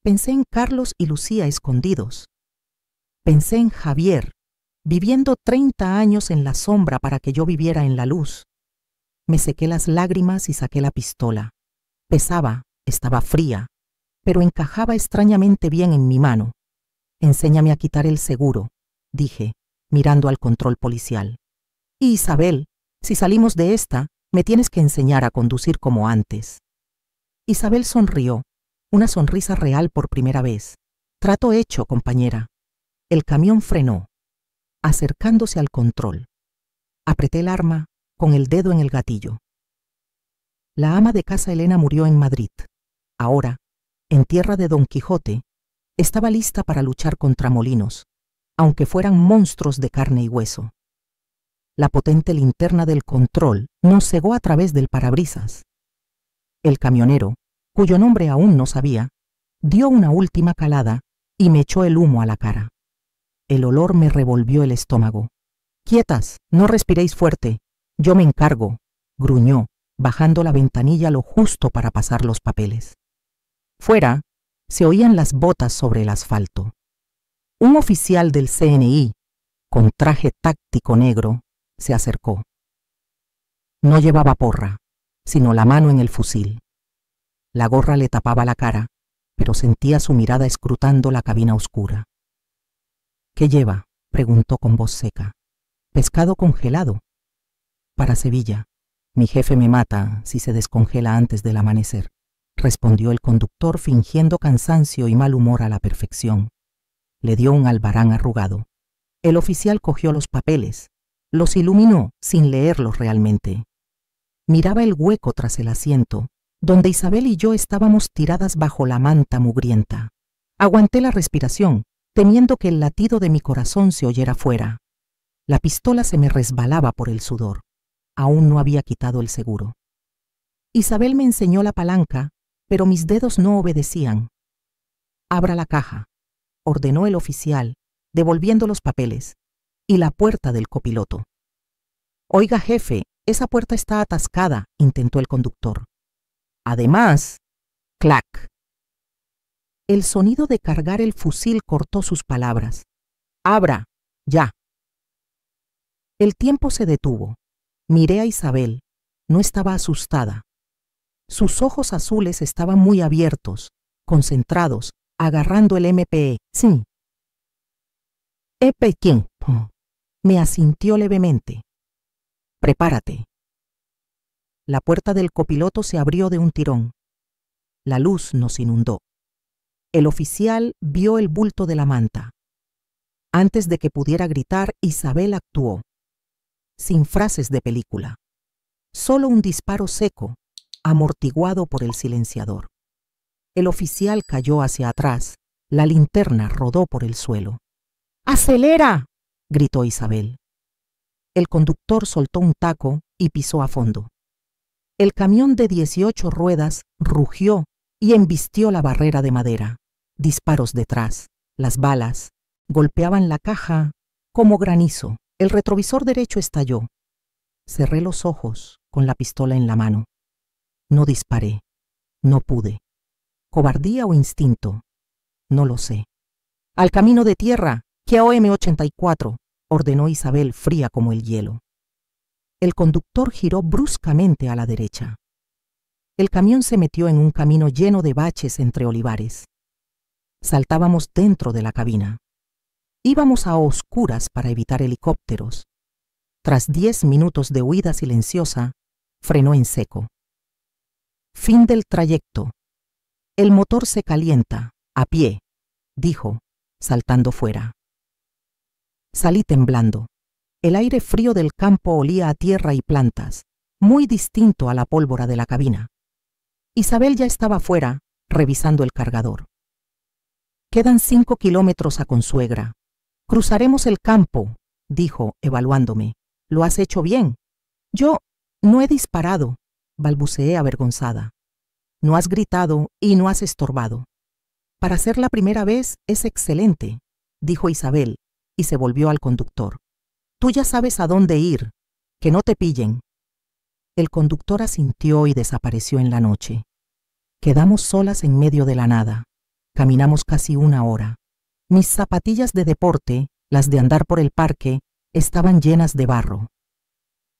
Pensé en Carlos y Lucía escondidos. Pensé en Javier, viviendo 30 años en la sombra para que yo viviera en la luz. Me sequé las lágrimas y saqué la pistola. Pesaba, estaba fría, pero encajaba extrañamente bien en mi mano. «Enséñame a quitar el seguro», dije, mirando al control policial. «Y Isabel, si salimos de esta, me tienes que enseñar a conducir como antes». Isabel sonrió, una sonrisa real por primera vez. «Trato hecho, compañera». El camión frenó, acercándose al control. Apreté el arma con el dedo en el gatillo. La ama de casa Elena murió en Madrid. Ahora, en tierra de Don Quijote, estaba lista para luchar contra molinos, aunque fueran monstruos de carne y hueso. La potente linterna del control nos cegó a través del parabrisas. El camionero, cuyo nombre aún no sabía, dio una última calada y me echó el humo a la cara. El olor me revolvió el estómago. «Quietas, no respiréis fuerte, yo me encargo», gruñó, bajando la ventanilla lo justo para pasar los papeles. Fuera, se oían las botas sobre el asfalto. Un oficial del CNI, con traje táctico negro, se acercó. No llevaba porra, sino la mano en el fusil. La gorra le tapaba la cara, pero sentía su mirada escrutando la cabina oscura. «¿Qué lleva?», preguntó con voz seca. «Pescado congelado». «Para Sevilla. Mi jefe me mata si se descongela antes del amanecer», respondió el conductor fingiendo cansancio y mal humor a la perfección. Le dio un albarán arrugado. El oficial cogió los papeles, los iluminó sin leerlos realmente. Miraba el hueco tras el asiento, donde Isabel y yo estábamos tiradas bajo la manta mugrienta. Aguanté la respiración, temiendo que el latido de mi corazón se oyera fuera. La pistola se me resbalaba por el sudor. Aún no había quitado el seguro. Isabel me enseñó la palanca, pero mis dedos no obedecían. «Abra la caja», ordenó el oficial, devolviendo los papeles, y la puerta del copiloto. «Oiga, jefe, esa puerta está atascada», intentó el conductor. Además, clac. El sonido de cargar el fusil cortó sus palabras. «Abra, ya». El tiempo se detuvo. Miré a Isabel. No estaba asustada. Sus ojos azules estaban muy abiertos, concentrados, agarrando el MP. «Sí». «¿Quién?», me asintió levemente. «Prepárate». La puerta del copiloto se abrió de un tirón. La luz nos inundó. El oficial vio el bulto de la manta. Antes de que pudiera gritar, Isabel actuó. Sin frases de película. Solo un disparo seco, amortiguado por el silenciador. El oficial cayó hacia atrás, la linterna rodó por el suelo. ¡Acelera!, gritó Isabel. El conductor soltó un taco y pisó a fondo. El camión de 18 ruedas rugió y embistió la barrera de madera. Disparos detrás, las balas golpeaban la caja como granizo. El retrovisor derecho estalló. Cerré los ojos con la pistola en la mano. No disparé. No pude. ¿Cobardía o instinto? No lo sé. ¡Al camino de tierra! KOM 84, ordenó Isabel, fría como el hielo. El conductor giró bruscamente a la derecha. El camión se metió en un camino lleno de baches entre olivares. Saltábamos dentro de la cabina. Íbamos a oscuras para evitar helicópteros. Tras 10 minutos de huida silenciosa, frenó en seco. Fin del trayecto. El motor se calienta, a pie, dijo, saltando fuera. Salí temblando. El aire frío del campo olía a tierra y plantas, muy distinto a la pólvora de la cabina. Isabel ya estaba fuera, revisando el cargador. Quedan 5 kilómetros a Consuegra. Cruzaremos el campo, dijo, evaluándome. Lo has hecho bien. Yo no he disparado, balbuceé avergonzada. No has gritado y no has estorbado. Para ser la primera vez es excelente, dijo Isabel, y se volvió al conductor. Tú ya sabes a dónde ir, que no te pillen. El conductor asintió y desapareció en la noche. Quedamos solas en medio de la nada. Caminamos casi 1 hora. Mis zapatillas de deporte, las de andar por el parque, estaban llenas de barro.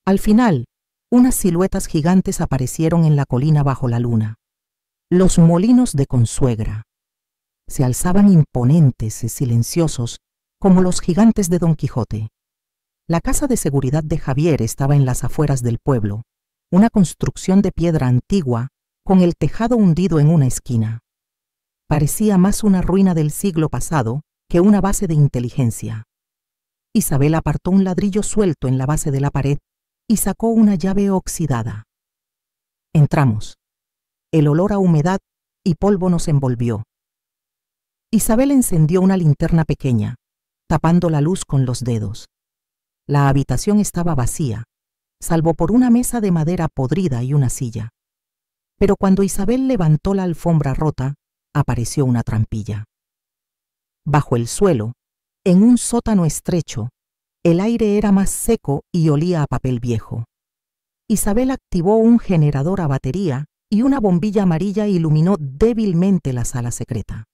Al final, unas siluetas gigantes aparecieron en la colina bajo la luna. Los molinos de Consuegra. Se alzaban imponentes y silenciosos como los gigantes de Don Quijote. La casa de seguridad de Javier estaba en las afueras del pueblo, una construcción de piedra antigua con el tejado hundido en una esquina. Parecía más una ruina del siglo pasado que una base de inteligencia. Isabel apartó un ladrillo suelto en la base de la pared y sacó una llave oxidada. Entramos. El olor a humedad y polvo nos envolvió. Isabel encendió una linterna pequeña, tapando la luz con los dedos. La habitación estaba vacía, salvo por una mesa de madera podrida y una silla. Pero cuando Isabel levantó la alfombra rota, apareció una trampilla. Bajo el suelo, en un sótano estrecho, el aire era más seco y olía a papel viejo. Isabel activó un generador a batería y una bombilla amarilla iluminó débilmente la sala secreta.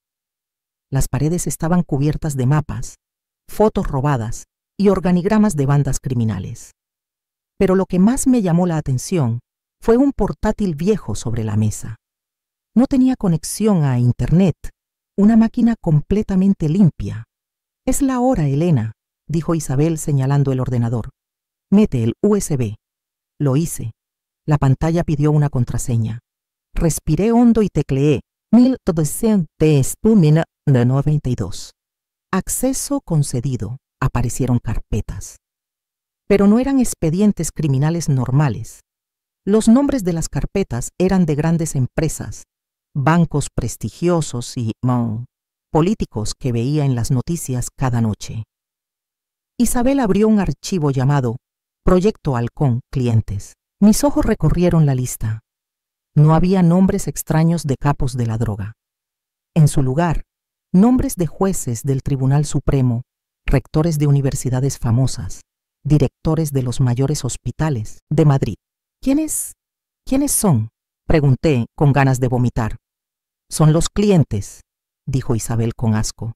Las paredes estaban cubiertas de mapas, fotos robadas y organigramas de bandas criminales. Pero lo que más me llamó la atención fue un portátil viejo sobre la mesa. No tenía conexión a Internet, una máquina completamente limpia. Es la hora, Elena, dijo Isabel señalando el ordenador. Mete el USB. Lo hice. La pantalla pidió una contraseña. Respiré hondo y tecleé 1292. Acceso concedido. Aparecieron carpetas. Pero no eran expedientes criminales normales. Los nombres de las carpetas eran de grandes empresas, bancos prestigiosos y políticos que veía en las noticias cada noche. Isabel abrió un archivo llamado Proyecto Halcón Clientes. Mis ojos recorrieron la lista. No había nombres extraños de capos de la droga. En su lugar, nombres de jueces del Tribunal Supremo, rectores de universidades famosas, directores de los mayores hospitales de Madrid. ¿Quiénes son?, pregunté con ganas de vomitar. Son los clientes, dijo Isabel con asco.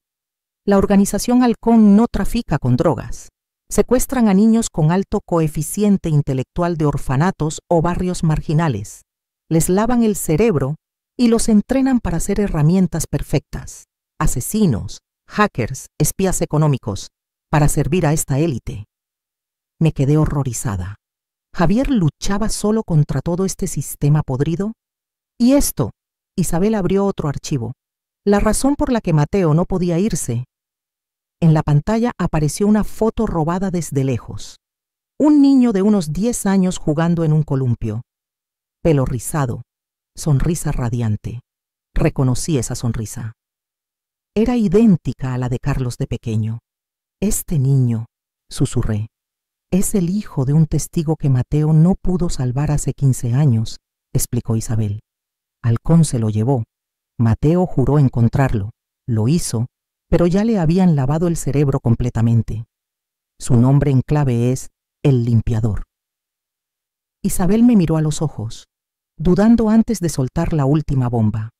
La organización Halcón no trafica con drogas. Secuestran a niños con alto coeficiente intelectual de orfanatos o barrios marginales. Les lavan el cerebro y los entrenan para ser herramientas perfectas. Asesinos, hackers, espías económicos, para servir a esta élite. Me quedé horrorizada. ¿Javier luchaba solo contra todo este sistema podrido? Y esto, Isabel abrió otro archivo. La razón por la que Mateo no podía irse. En la pantalla apareció una foto robada desde lejos. Un niño de unos 10 años jugando en un columpio. pelo rizado, sonrisa radiante. Reconocí esa sonrisa. Era idéntica a la de Carlos de pequeño. Este niño, susurré, es el hijo de un testigo que Mateo no pudo salvar hace 15 años, explicó Isabel. Halcón se lo llevó. Mateo juró encontrarlo. Lo hizo, pero ya le habían lavado el cerebro completamente. Su nombre en clave es El Limpiador. Isabel me miró a los ojos, dudando antes de soltar la última bomba.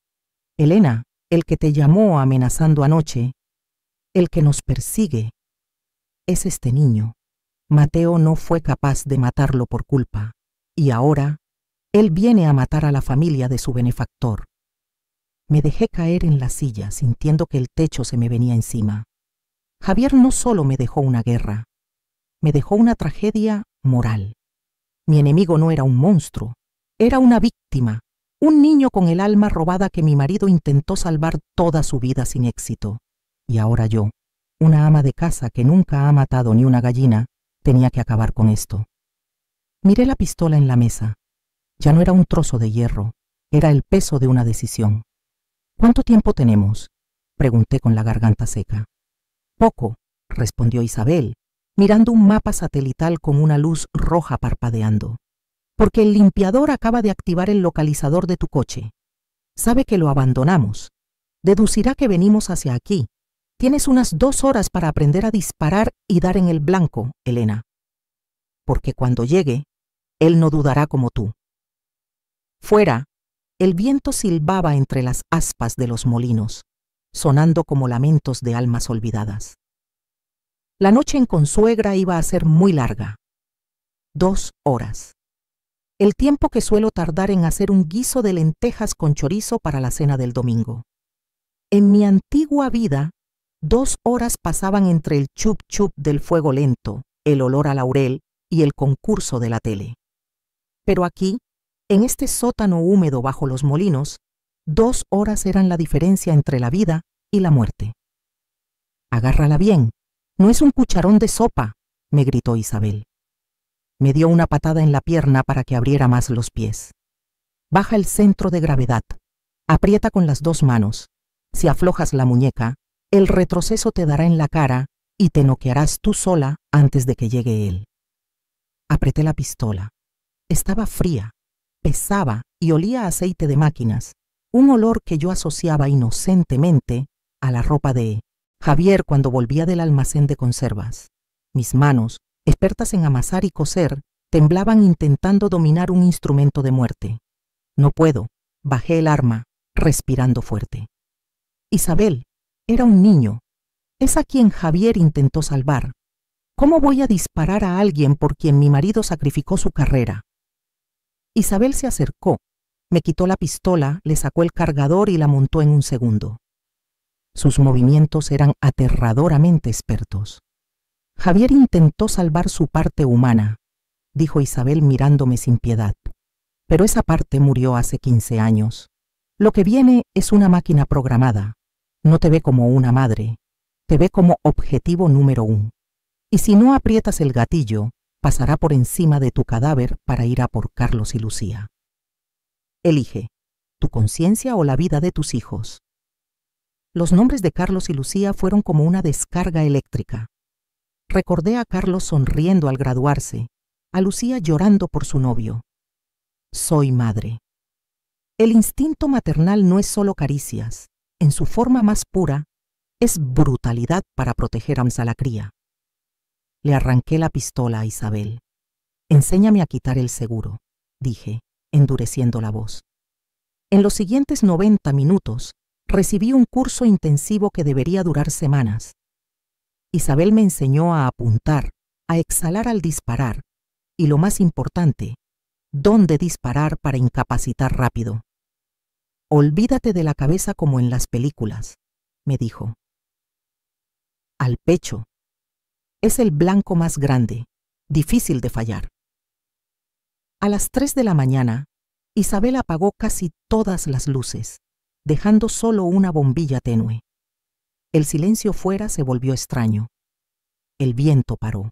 Elena, el que te llamó amenazando anoche, el que nos persigue, es este niño. Mateo no fue capaz de matarlo por culpa, y ahora él viene a matar a la familia de su benefactor. Me dejé caer en la silla, sintiendo que el techo se me venía encima. Javier no solo me dejó una guerra, me dejó una tragedia moral. Mi enemigo no era un monstruo, era una víctima, un niño con el alma robada que mi marido intentó salvar toda su vida sin éxito. Y ahora yo, una ama de casa que nunca ha matado ni una gallina, tenía que acabar con esto. Miré la pistola en la mesa. Ya no era un trozo de hierro, era el peso de una decisión. ¿Cuánto tiempo tenemos?, pregunté con la garganta seca. Poco, respondió Isabel, mirando un mapa satelital con una luz roja parpadeando. Porque el limpiador acaba de activar el localizador de tu coche. Sabe que lo abandonamos. Deducirá que venimos hacia aquí. Tienes unas 2 horas para aprender a disparar y dar en el blanco, Elena. Porque cuando llegue, él no dudará como tú. Fuera, el viento silbaba entre las aspas de los molinos, sonando como lamentos de almas olvidadas. La noche en Consuegra iba a ser muy larga. 2 horas. El tiempo que suelo tardar en hacer un guiso de lentejas con chorizo para la cena del domingo. En mi antigua vida, 2 horas pasaban entre el chup chup del fuego lento, el olor a laurel y el concurso de la tele. Pero aquí, en este sótano húmedo bajo los molinos, 2 horas eran la diferencia entre la vida y la muerte. Agárrala bien, no es un cucharón de sopa, me gritó Isabel. Me dio una patada en la pierna para que abriera más los pies. Baja el centro de gravedad, aprieta con las 2 manos. Si aflojas la muñeca, el retroceso te dará en la cara y te noquearás tú sola antes de que llegue él. Apreté la pistola. Estaba fría, pesaba y olía a aceite de máquinas, un olor que yo asociaba inocentemente a la ropa de Javier cuando volvía del almacén de conservas. Mis manos, expertas en amasar y coser, temblaban intentando dominar un instrumento de muerte. No puedo, bajé el arma, respirando fuerte. Isabel era un niño, es a quien Javier intentó salvar. ¿Cómo voy a disparar a alguien por quien mi marido sacrificó su carrera? Isabel se acercó, me quitó la pistola, le sacó el cargador y la montó en un segundo. Sus movimientos eran aterradoramente expertos. Javier intentó salvar su parte humana, dijo Isabel mirándome sin piedad. Pero esa parte murió hace 15 años. Lo que viene es una máquina programada. No te ve como una madre, te ve como objetivo número 1. Y si no aprietas el gatillo, pasará por encima de tu cadáver para ir a por Carlos y Lucía. Elige, tu conciencia o la vida de tus hijos. Los nombres de Carlos y Lucía fueron como una descarga eléctrica. Recordé a Carlos sonriendo al graduarse, a Lucía llorando por su novio. Soy madre. El instinto maternal no es solo caricias. En su forma más pura, es brutalidad para proteger a la cría. Le arranqué la pistola a Isabel. Enséñame a quitar el seguro, dije, endureciendo la voz. En los siguientes 90 minutos, recibí un curso intensivo que debería durar semanas. Isabel me enseñó a apuntar, a exhalar al disparar, y lo más importante, dónde disparar para incapacitar rápido. Olvídate de la cabeza como en las películas, me dijo. Al pecho. Es el blanco más grande, difícil de fallar. A las 3 de la mañana, Isabel apagó casi todas las luces, dejando solo una bombilla tenue. El silencio fuera se volvió extraño. El viento paró.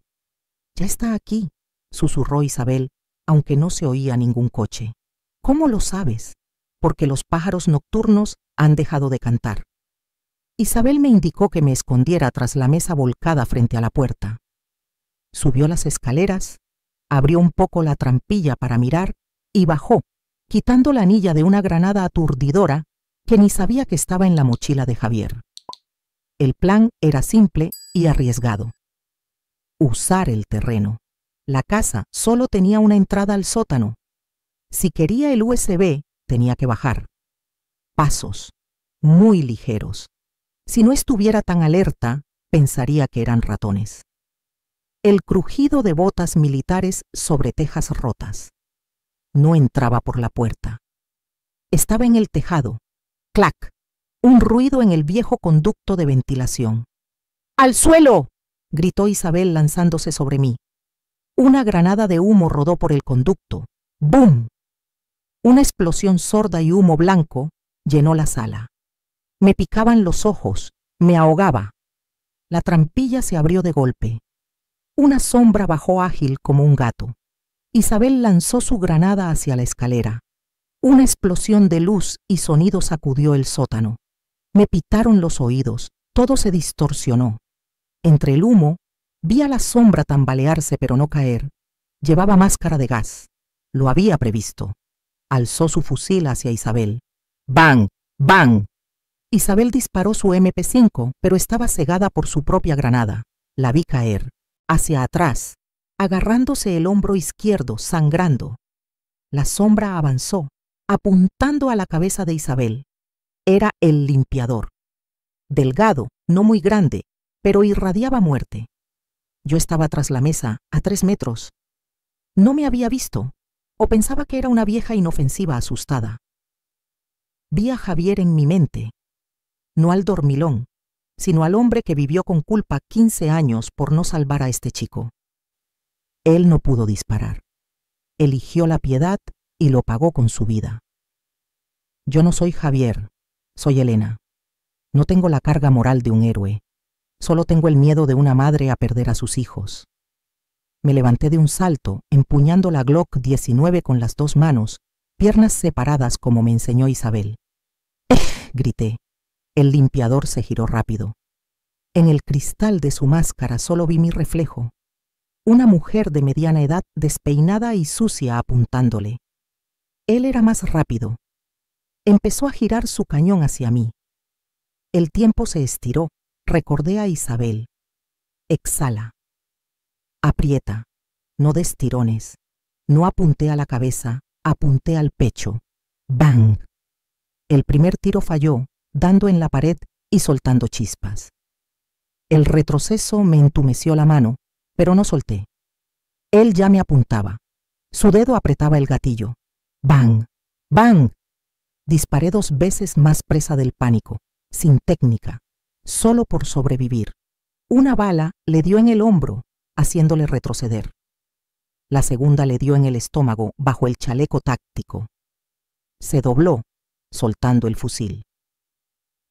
Ya está aquí, susurró Isabel, aunque no se oía ningún coche. ¿Cómo lo sabes? Porque los pájaros nocturnos han dejado de cantar. Isabel me indicó que me escondiera tras la mesa volcada frente a la puerta. Subió las escaleras, abrió un poco la trampilla para mirar y bajó, quitando la anilla de una granada aturdidora que ni sabía que estaba en la mochila de Javier. El plan era simple y arriesgado. Usar el terreno. La casa solo tenía una entrada al sótano. Si quería el USB, tenía que bajar. Pasos, muy ligeros. Si no estuviera tan alerta, pensaría que eran ratones. El crujido de botas militares sobre tejas rotas. No entraba por la puerta. Estaba en el tejado. ¡Clac! Un ruido en el viejo conducto de ventilación. ¡Al suelo!, gritó Isabel lanzándose sobre mí. Una granada de humo rodó por el conducto. ¡Bum! Una explosión sorda y humo blanco llenó la sala. Me picaban los ojos, me ahogaba. La trampilla se abrió de golpe. Una sombra bajó ágil como un gato. Isabel lanzó su granada hacia la escalera. Una explosión de luz y sonido sacudió el sótano. Me pitaron los oídos, todo se distorsionó. Entre el humo, vi a la sombra tambalearse pero no caer. Llevaba máscara de gas. Lo había previsto. Alzó su fusil hacia Isabel. ¡Bang! ¡Bang! Isabel disparó su MP5, pero estaba cegada por su propia granada. La vi caer, hacia atrás, agarrándose el hombro izquierdo, sangrando. La sombra avanzó, apuntando a la cabeza de Isabel. Era el limpiador. Delgado, no muy grande, pero irradiaba muerte. Yo estaba tras la mesa, a 3 metros. No me había visto, o pensaba que era una vieja inofensiva asustada. Vi a Javier en mi mente, no al dormilón, sino al hombre que vivió con culpa 15 años por no salvar a este chico. Él no pudo disparar. Eligió la piedad y lo pagó con su vida. Yo no soy Javier, soy Elena. No tengo la carga moral de un héroe. Solo tengo el miedo de una madre a perder a sus hijos. Me levanté de un salto, empuñando la Glock 19 con las 2 manos, piernas separadas como me enseñó Isabel. Grité. El limpiador se giró rápido. En el cristal de su máscara solo vi mi reflejo. Una mujer de mediana edad despeinada y sucia apuntándole. Él era más rápido. Empezó a girar su cañón hacia mí. El tiempo se estiró. Recordé a Isabel. Exhala. Aprieta. No des tirones. No apunté a la cabeza, apunté al pecho. ¡Bang! El primer tiro falló, dando en la pared y soltando chispas. El retroceso me entumeció la mano, pero no solté. Él ya me apuntaba. Su dedo apretaba el gatillo. ¡Bang! ¡Bang! Disparé 2 veces más presa del pánico, sin técnica, solo por sobrevivir. Una bala le dio en el hombro, haciéndole retroceder. La segunda le dio en el estómago, bajo el chaleco táctico. Se dobló, soltando el fusil.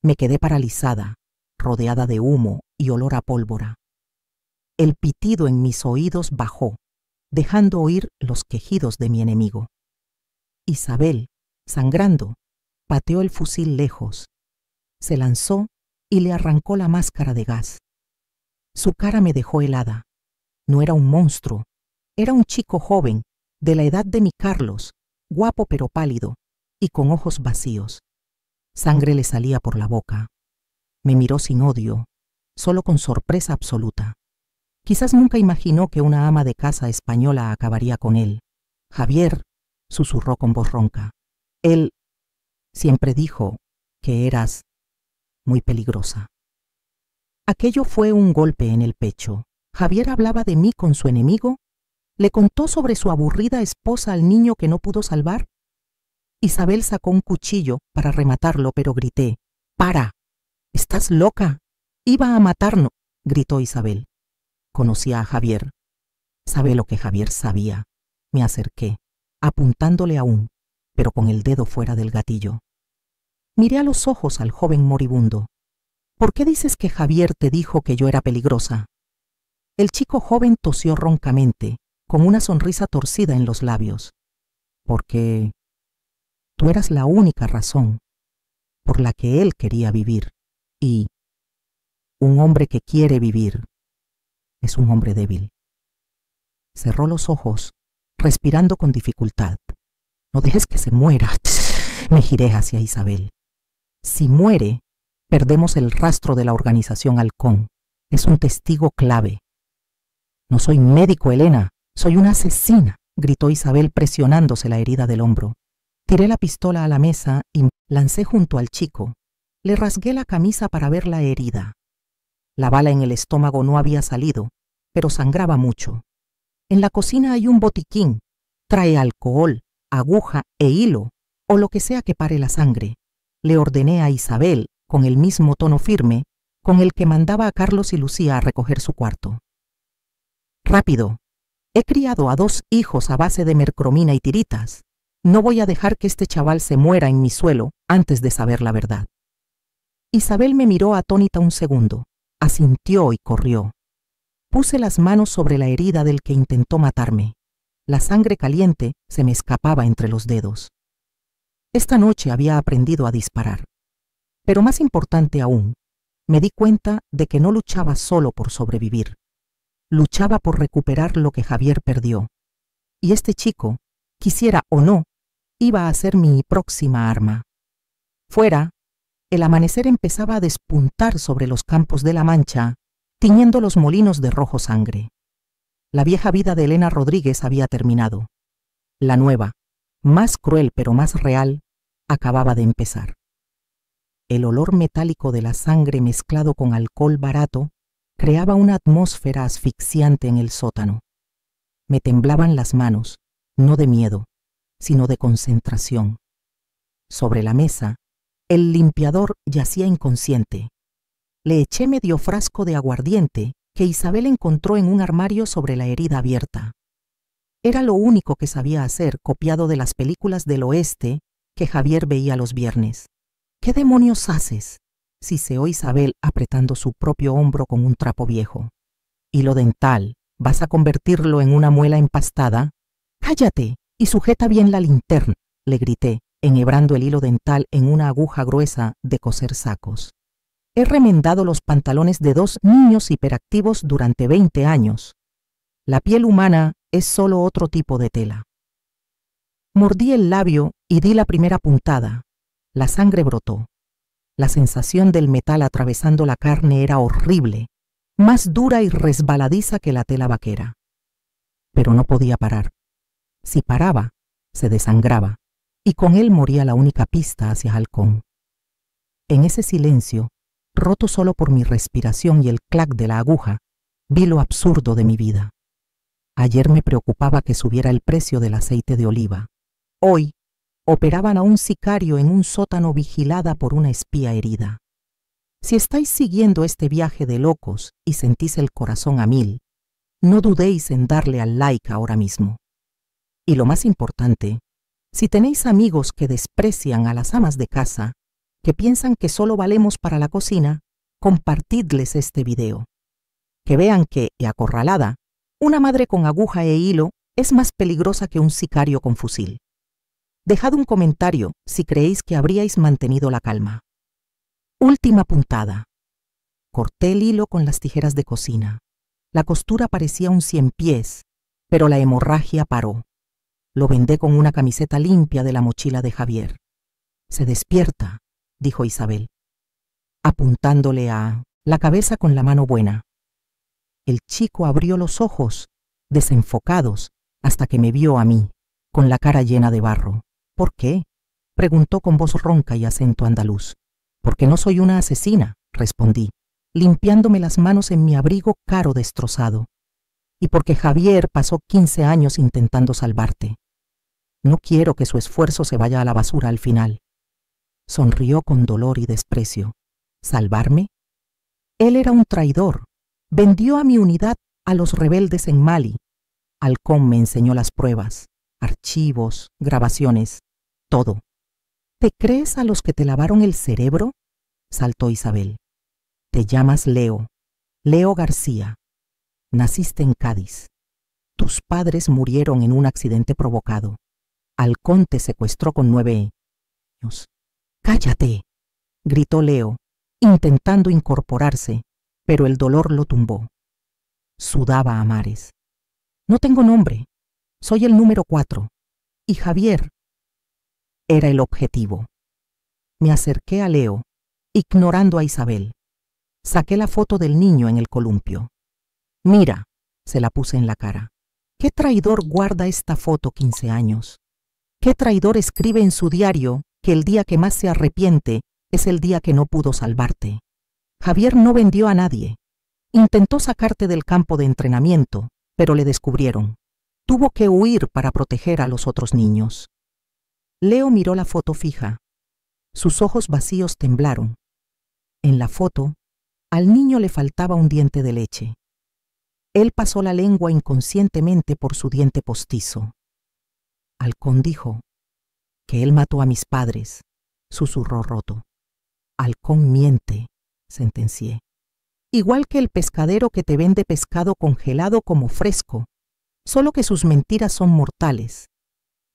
Me quedé paralizada, rodeada de humo y olor a pólvora. El pitido en mis oídos bajó, dejando oír los quejidos de mi enemigo. Isabel, sangrando, pateó el fusil lejos. Se lanzó y le arrancó la máscara de gas. Su cara me dejó helada. No era un monstruo, era un chico joven, de la edad de mi Carlos, guapo pero pálido, y con ojos vacíos. Sangre le salía por la boca. Me miró sin odio, solo con sorpresa absoluta. Quizás nunca imaginó que una ama de casa española acabaría con él. Javier, susurró con voz ronca. Él siempre dijo que eras muy peligrosa. Aquello fue un golpe en el pecho. Javier hablaba de mí con su enemigo. ¿Le contó sobre su aburrida esposa al niño que no pudo salvar? Isabel sacó un cuchillo para rematarlo, pero grité. ¡Para! ¿Estás loca? Iba a matarnos, gritó Isabel. Conocía a Javier. Sabe lo que Javier sabía. Me acerqué, apuntándole aún, pero con el dedo fuera del gatillo. Miré a los ojos al joven moribundo. ¿Por qué dices que Javier te dijo que yo era peligrosa? El chico joven tosió roncamente, con una sonrisa torcida en los labios. Porque Tú eras la única razón por la que él quería vivir. Y un hombre que quiere vivir es un hombre débil. Cerró los ojos, respirando con dificultad. No dejes que se muera. Me giré hacia Isabel. Si muere, perdemos el rastro de la organización Halcón. Es un testigo clave. No soy médico, Elena. Soy una asesina, gritó Isabel presionándose la herida del hombro. Tiré la pistola a la mesa y lancé junto al chico. Le rasgué la camisa para ver la herida. La bala en el estómago no había salido, pero sangraba mucho. En la cocina hay un botiquín. Trae alcohol, aguja e hilo, o lo que sea que pare la sangre. Le ordené a Isabel, con el mismo tono firme con el que mandaba a Carlos y Lucía a recoger su cuarto. Rápido. He criado a 2 hijos a base de mercromina y tiritas. No voy a dejar que este chaval se muera en mi suelo antes de saber la verdad. Isabel me miró atónita un segundo, asintió y corrió. Puse las manos sobre la herida del que intentó matarme. La sangre caliente se me escapaba entre los dedos. Esta noche había aprendido a disparar. Pero más importante aún, me di cuenta de que no luchaba solo por sobrevivir. Luchaba por recuperar lo que Javier perdió. Y este chico, quisiera o no, iba a ser mi próxima arma. Fuera, el amanecer empezaba a despuntar sobre los campos de La Mancha, tiñendo los molinos de rojo sangre. La vieja vida de Elena Rodríguez había terminado. La nueva, más cruel pero más real, acababa de empezar. El olor metálico de la sangre mezclado con alcohol barato creaba una atmósfera asfixiante en el sótano. Me temblaban las manos, no de miedo, sino de concentración. Sobre la mesa, el limpiador yacía inconsciente. Le eché medio frasco de aguardiente que Isabel encontró en un armario sobre la herida abierta. Era lo único que sabía hacer, copiado de las películas del oeste que Javier veía los viernes. ¿Qué demonios haces?, siseó Isabel apretando su propio hombro con un trapo viejo. Hilo dental, ¿vas a convertirlo en una muela empastada? ¡Cállate y sujeta bien la linterna!, le grité, enhebrando el hilo dental en una aguja gruesa de coser sacos. He remendado los pantalones de 2 niños hiperactivos durante 20 años. La piel humana es solo otro tipo de tela. Mordí el labio y di la primera puntada. La sangre brotó. La sensación del metal atravesando la carne era horrible, más dura y resbaladiza que la tela vaquera. Pero no podía parar. Si paraba, se desangraba, y con él moría la única pista hacia Halcón. En ese silencio, roto solo por mi respiración y el clac de la aguja, vi lo absurdo de mi vida. Ayer me preocupaba que subiera el precio del aceite de oliva. Hoy, operaban a un sicario en un sótano vigilada por una espía herida. Si estáis siguiendo este viaje de locos y sentís el corazón a 1000, no dudéis en darle al like ahora mismo. Y lo más importante, si tenéis amigos que desprecian a las amas de casa, que piensan que solo valemos para la cocina, compartidles este video. Que vean que, acorralada, una madre con aguja e hilo es más peligrosa que un sicario con fusil. Dejad un comentario si creéis que habríais mantenido la calma. Última puntada. Corté el hilo con las tijeras de cocina. La costura parecía un 100 pies, pero la hemorragia paró. Lo vendé con una camiseta limpia de la mochila de Javier. Se despierta, dijo Isabel, apuntándole a la cabeza con la mano buena. El chico abrió los ojos, desenfocados, hasta que me vio a mí, con la cara llena de barro. ¿Por qué?, preguntó con voz ronca y acento andaluz. Porque no soy una asesina, respondí, limpiándome las manos en mi abrigo caro destrozado. Y porque Javier pasó 15 años intentando salvarte. No quiero que su esfuerzo se vaya a la basura al final. Sonrió con dolor y desprecio. ¿Salvarme? Él era un traidor. Vendió a mi unidad a los rebeldes en Mali. Halcón me enseñó las pruebas, archivos, grabaciones, todo. ¿Te crees a los que te lavaron el cerebro?, saltó Isabel. Te llamas Leo, Leo García. Naciste en Cádiz. Tus padres murieron en un accidente provocado. Halcón te secuestró con 9 años. ¡Cállate!, gritó Leo, intentando incorporarse, pero el dolor lo tumbó. Sudaba a mares. No tengo nombre. Soy el número 4. Y Javier era el objetivo. Me acerqué a Leo, ignorando a Isabel. Saqué la foto del niño en el columpio. Mira, se la puse en la cara. ¿Qué traidor guarda esta foto 15 años? ¿Qué traidor escribe en su diario que el día que más se arrepiente es el día que no pudo salvarte? Javier no vendió a nadie. Intentó sacarte del campo de entrenamiento, pero le descubrieron. Tuvo que huir para proteger a los otros niños. Leo miró la foto fija. Sus ojos vacíos temblaron. En la foto, al niño le faltaba un diente de leche. Él pasó la lengua inconscientemente por su diente postizo. Halcón dijo que él mató a mis padres, susurró roto. Halcón miente, sentencié. Igual que el pescadero que te vende pescado congelado como fresco, solo que sus mentiras son mortales.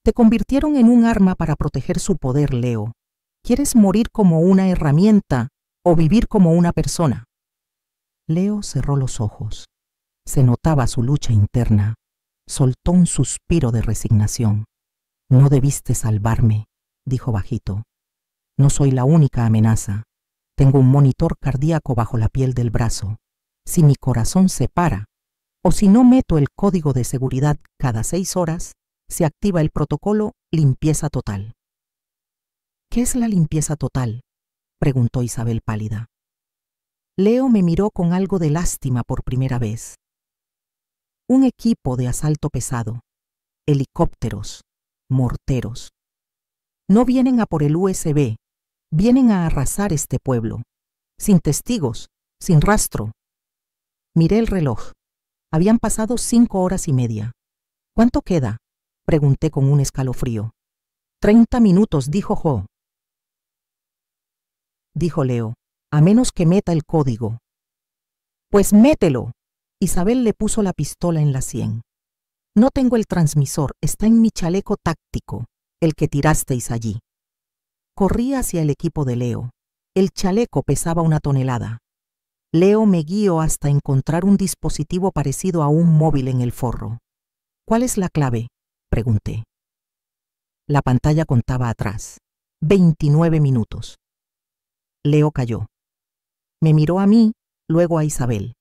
Te convirtieron en un arma para proteger su poder, Leo. ¿Quieres morir como una herramienta o vivir como una persona? Leo cerró los ojos. Se notaba su lucha interna. Soltó un suspiro de resignación. No debiste salvarme, dijo bajito. No soy la única amenaza. Tengo un monitor cardíaco bajo la piel del brazo. Si mi corazón se para, o si no meto el código de seguridad cada 6 horas, se activa el protocolo limpieza total. ¿Qué es la limpieza total?, preguntó Isabel pálida. Leo me miró con algo de lástima por primera vez. Un equipo de asalto pesado, helicópteros, morteros. No vienen a por el USB, vienen a arrasar este pueblo, sin testigos, sin rastro. Miré el reloj. Habían pasado 5 horas y media. ¿Cuánto queda?, pregunté con un escalofrío. 30 minutos, dijo Jo. Dijo Leo, a menos que meta el código. Pues mételo. Isabel le puso la pistola en la sien. No tengo el transmisor, está en mi chaleco táctico, el que tirasteis allí. Corrí hacia el equipo de Leo. El chaleco pesaba 1 tonelada. Leo me guió hasta encontrar un dispositivo parecido a un móvil en el forro. ¿Cuál es la clave?, pregunté. La pantalla contaba atrás. 29 minutos. Leo calló. Me miró a mí, luego a Isabel.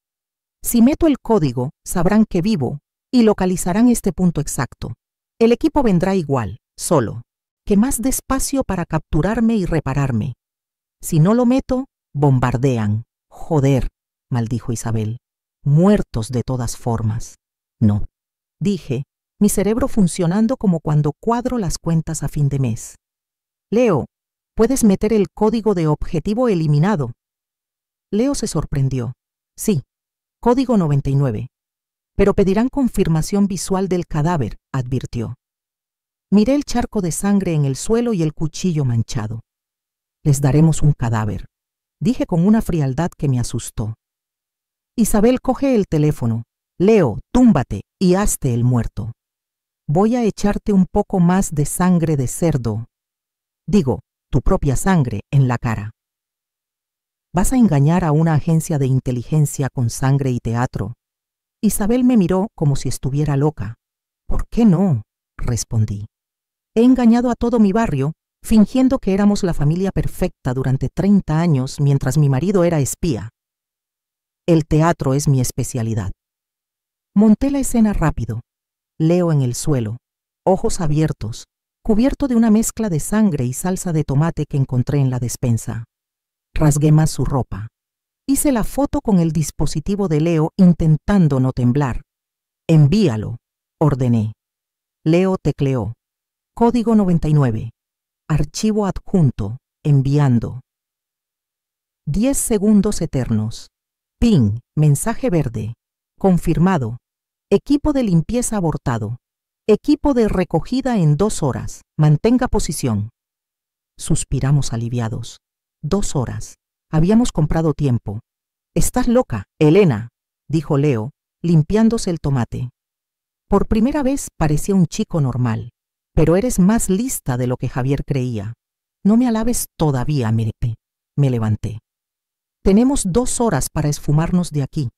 Si meto el código, sabrán que vivo y localizarán este punto exacto. El equipo vendrá igual, solo, que más despacio para capturarme y repararme. Si no lo meto, bombardean. Joder, maldijo Isabel. Muertos de todas formas. No, dije, mi cerebro funcionando como cuando cuadro las cuentas a fin de mes. Leo, puedes meter el código de objetivo eliminado. Leo se sorprendió. Sí, código 99. Pero pedirán confirmación visual del cadáver, advirtió. Miré el charco de sangre en el suelo y el cuchillo manchado. Les daremos un cadáver, dije con una frialdad que me asustó. Isabel, coge el teléfono. Leo, túmbate y hazte el muerto. Voy a echarte un poco más de sangre de cerdo. Digo, tu propia sangre en la cara. ¿Vas a engañar a una agencia de inteligencia con sangre y teatro? Isabel me miró como si estuviera loca. ¿Por qué no?, respondí. He engañado a todo mi barrio, fingiendo que éramos la familia perfecta durante 30 años mientras mi marido era espía. El teatro es mi especialidad. Monté la escena rápido. Leo en el suelo, ojos abiertos, cubierto de una mezcla de sangre y salsa de tomate que encontré en la despensa. Rasgué más su ropa. Hice la foto con el dispositivo de Leo intentando no temblar. Envíalo, ordené. Leo tecleó. Código 99. Archivo adjunto. Enviando. 10 segundos eternos. Ping. Mensaje verde. Confirmado. Equipo de limpieza abortado. Equipo de recogida en 2 horas. Mantenga posición. Suspiramos aliviados. 2 horas. Habíamos comprado tiempo. Estás loca, Elena, dijo Leo, limpiándose el tomate. Por primera vez parecía un chico normal, pero eres más lista de lo que Javier creía. No me alabes todavía, Merepe. Me levanté. Tenemos 2 horas para esfumarnos de aquí,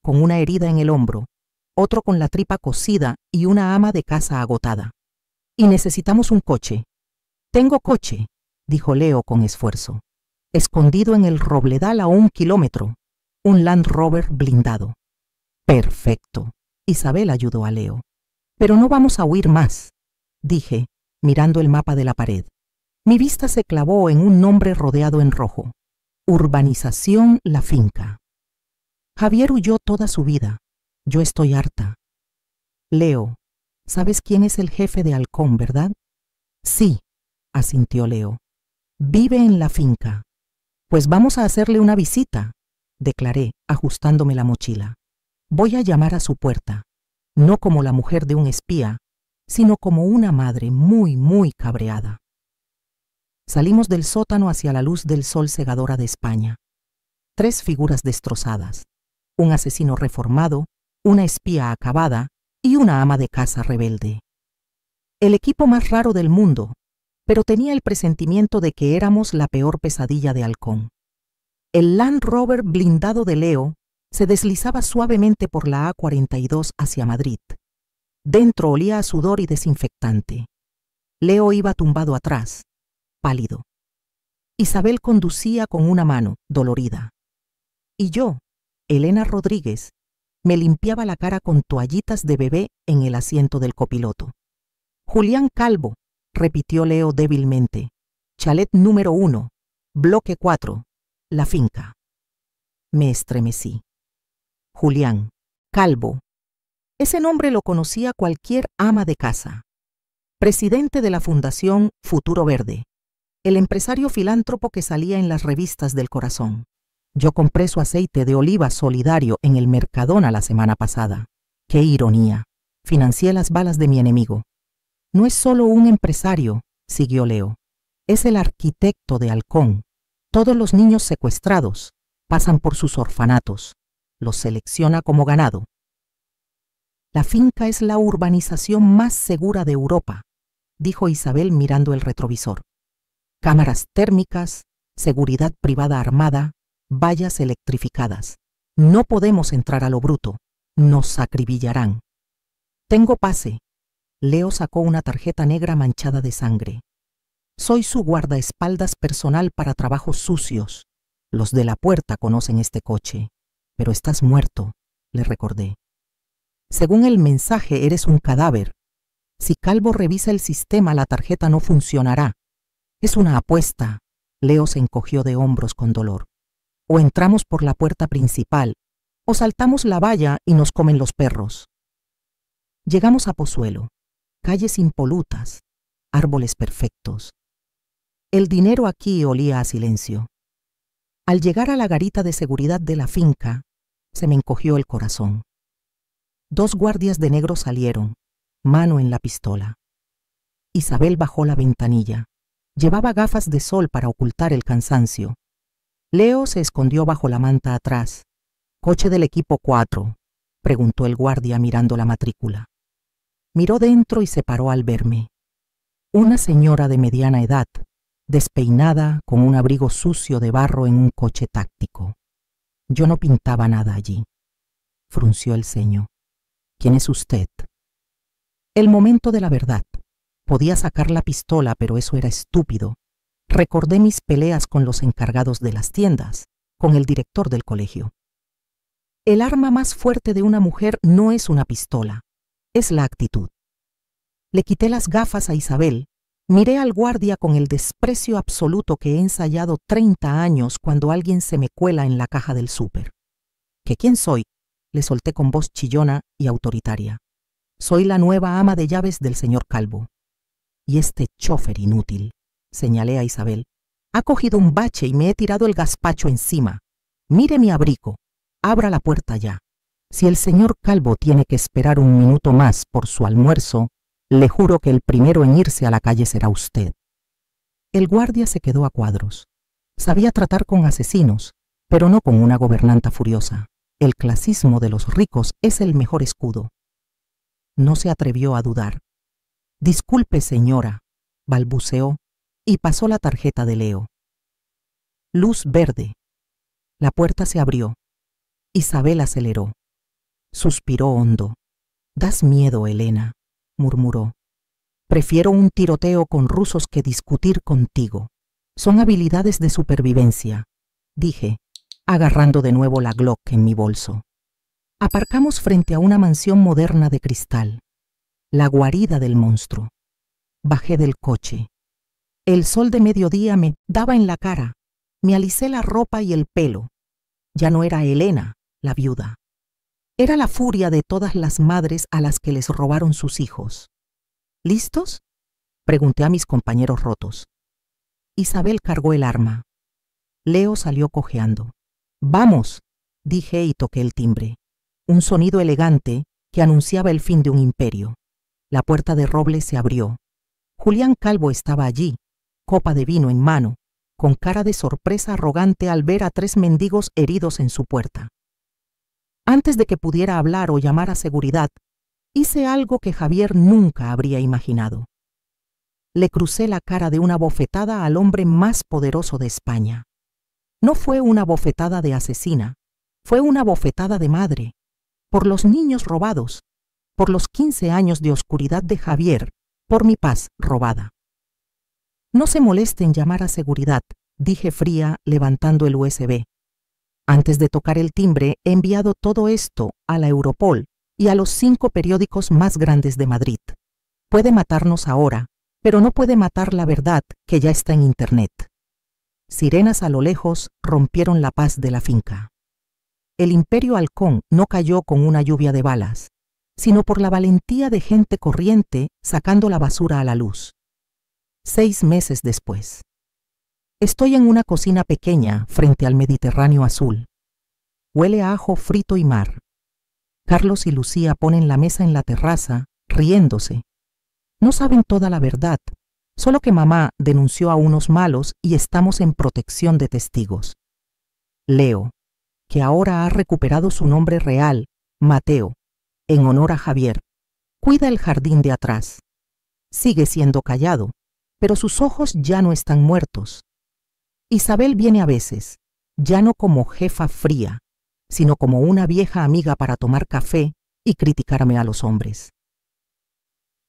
con una herida en el hombro, otro con la tripa cocida y una ama de casa agotada. Y necesitamos un coche. Tengo coche, dijo Leo con esfuerzo. Escondido en el robledal a 1 kilómetro, un Land Rover blindado. Perfecto. Isabel ayudó a Leo. Pero no vamos a huir más, dije, mirando el mapa de la pared. Mi vista se clavó en un nombre rodeado en rojo. Urbanización La Finca. Javier huyó toda su vida. Yo estoy harta. Leo, ¿sabes quién es el jefe de Halcón, verdad? Sí, asintió Leo. Vive en la finca. Pues vamos a hacerle una visita, declaré, ajustándome la mochila. Voy a llamar a su puerta, no como la mujer de un espía, sino como una madre muy, muy cabreada. Salimos del sótano hacia la luz del sol cegadora de España. 3 figuras destrozadas, un asesino reformado, una espía acabada y una ama de casa rebelde. El equipo más raro del mundo, pero tenía el presentimiento de que éramos la peor pesadilla de Halcón. El Land Rover blindado de Leo se deslizaba suavemente por la A42 hacia Madrid. Dentro olía a sudor y desinfectante. Leo iba tumbado atrás, pálido. Isabel conducía con una mano, dolorida. Y yo, Elena Rodríguez, me limpiaba la cara con toallitas de bebé en el asiento del copiloto. Julián Calvo, repitió Leo débilmente. Chalet número 1, bloque 4, La Finca. Me estremecí. Julián, Calvo. Ese nombre lo conocía cualquier ama de casa. Presidente de la Fundación Futuro Verde, el empresario filántropo que salía en las revistas del corazón. Yo compré su aceite de oliva solidario en el Mercadona la semana pasada. ¡Qué ironía! Financié las balas de mi enemigo. No es solo un empresario, siguió Leo. Es el arquitecto de Halcón. Todos los niños secuestrados pasan por sus orfanatos. Los selecciona como ganado. La finca es la urbanización más segura de Europa, dijo Isabel mirando el retrovisor. Cámaras térmicas, seguridad privada armada, vallas electrificadas. No podemos entrar a lo bruto. Nos acribillarán. Tengo pase. Leo sacó una tarjeta negra manchada de sangre. Soy su guardaespaldas personal para trabajos sucios. Los de la puerta conocen este coche. Pero estás muerto, le recordé. Según el mensaje, eres un cadáver. Si Calvo revisa el sistema, la tarjeta no funcionará. Es una apuesta. Leo se encogió de hombros con dolor. O entramos por la puerta principal, o saltamos la valla y nos comen los perros. Llegamos a Pozuelo. Calles impolutas, árboles perfectos. El dinero aquí olía a silencio. Al llegar a la garita de seguridad de la finca, se me encogió el corazón. 2 guardias de negro salieron, mano en la pistola. Isabel bajó la ventanilla. Llevaba gafas de sol para ocultar el cansancio. Leo se escondió bajo la manta atrás. «¿Coche del equipo 4?» preguntó el guardia mirando la matrícula. Miró dentro y se paró al verme. Una señora de mediana edad, despeinada, con un abrigo sucio de barro en un coche táctico. Yo no pintaba nada allí. Frunció el ceño. «¿Quién es usted?» El momento de la verdad. Podía sacar la pistola, pero eso era estúpido. Recordé mis peleas con los encargados de las tiendas, con el director del colegio. El arma más fuerte de una mujer no es una pistola, es la actitud. Le quité las gafas a Isabel, miré al guardia con el desprecio absoluto que he ensayado 30 años cuando alguien se me cuela en la caja del súper. ¿Que quién soy?, le solté con voz chillona y autoritaria. Soy la nueva ama de llaves del señor Calvo. Y este chofer inútil, señalé a Isabel, ha cogido un bache y me he tirado el gazpacho encima. Mire mi abrigo, abra la puerta ya. Si el señor Calvo tiene que esperar 1 minuto más por su almuerzo, le juro que el primero en irse a la calle será usted. El guardia se quedó a cuadros. Sabía tratar con asesinos, pero no con una gobernanta furiosa. El clasismo de los ricos es el mejor escudo. No se atrevió a dudar. «Disculpe, señora», balbuceó, y pasó la tarjeta de Leo. Luz verde. La puerta se abrió. Isabel aceleró. Suspiró hondo. «Das miedo, Elena», murmuró. «Prefiero un tiroteo con rusos que discutir contigo. Son habilidades de supervivencia», dije, agarrando de nuevo la Glock en mi bolso. Aparcamos frente a una mansión moderna de cristal, la guarida del monstruo. Bajé del coche. El sol de mediodía me daba en la cara. Me alicé la ropa y el pelo. Ya no era Elena, la viuda. Era la furia de todas las madres a las que les robaron sus hijos. ¿Listos?, pregunté a mis compañeros rotos. Isabel cargó el arma. Leo salió cojeando. «¡Vamos!», dije y toqué el timbre. Un sonido elegante que anunciaba el fin de un imperio. La puerta de roble se abrió. Julián Calvo estaba allí, copa de vino en mano, con cara de sorpresa arrogante al ver a 3 mendigos heridos en su puerta. Antes de que pudiera hablar o llamar a seguridad, hice algo que Javier nunca habría imaginado. Le crucé la cara de una bofetada al hombre más poderoso de España. No fue una bofetada de asesina, fue una bofetada de madre, por los niños robados, por los 15 años de oscuridad de Javier, por mi paz robada. «No se moleste en llamar a seguridad», dije fría levantando el USB. Antes de tocar el timbre he enviado todo esto a la Europol y a los 5 periódicos más grandes de Madrid. Puede matarnos ahora, pero no puede matar la verdad que ya está en Internet. Sirenas a lo lejos rompieron la paz de la finca. El Imperio Halcón no cayó con una lluvia de balas, sino por la valentía de gente corriente sacando la basura a la luz. 6 meses después. Estoy en una cocina pequeña frente al Mediterráneo azul. Huele a ajo frito y mar. Carlos y Lucía ponen la mesa en la terraza, riéndose. No saben toda la verdad, solo que mamá denunció a unos malos y estamos en protección de testigos. Leo, que ahora ha recuperado su nombre real, Mateo, en honor a Javier, cuida el jardín de atrás. Sigue siendo callado, pero sus ojos ya no están muertos. Isabel viene a veces, ya no como jefa fría, sino como una vieja amiga para tomar café y criticarme a los hombres.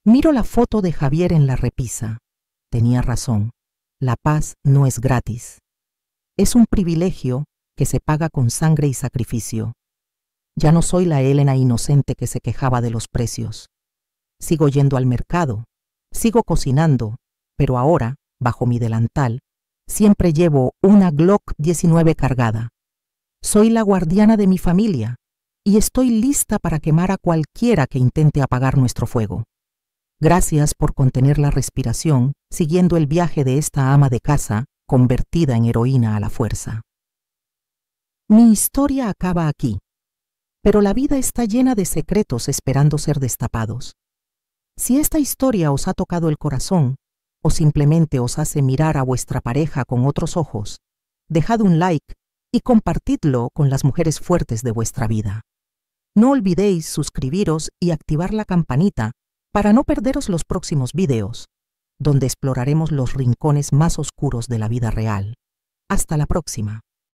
Miro la foto de Javier en la repisa. Tenía razón, la paz no es gratis. Es un privilegio que se paga con sangre y sacrificio. Ya no soy la Elena inocente que se quejaba de los precios. Sigo yendo al mercado, sigo cocinando, pero ahora, bajo mi delantal, siempre llevo una Glock 19 cargada. Soy la guardiana de mi familia y estoy lista para quemar a cualquiera que intente apagar nuestro fuego. Gracias por contener la respiración siguiendo el viaje de esta ama de casa convertida en heroína a la fuerza. Mi historia acaba aquí, pero la vida está llena de secretos esperando ser destapados. Si esta historia os ha tocado el corazón, o simplemente os hace mirar a vuestra pareja con otros ojos, dejad un like y compartidlo con las mujeres fuertes de vuestra vida. No olvidéis suscribiros y activar la campanita para no perderos los próximos videos, donde exploraremos los rincones más oscuros de la vida real. Hasta la próxima.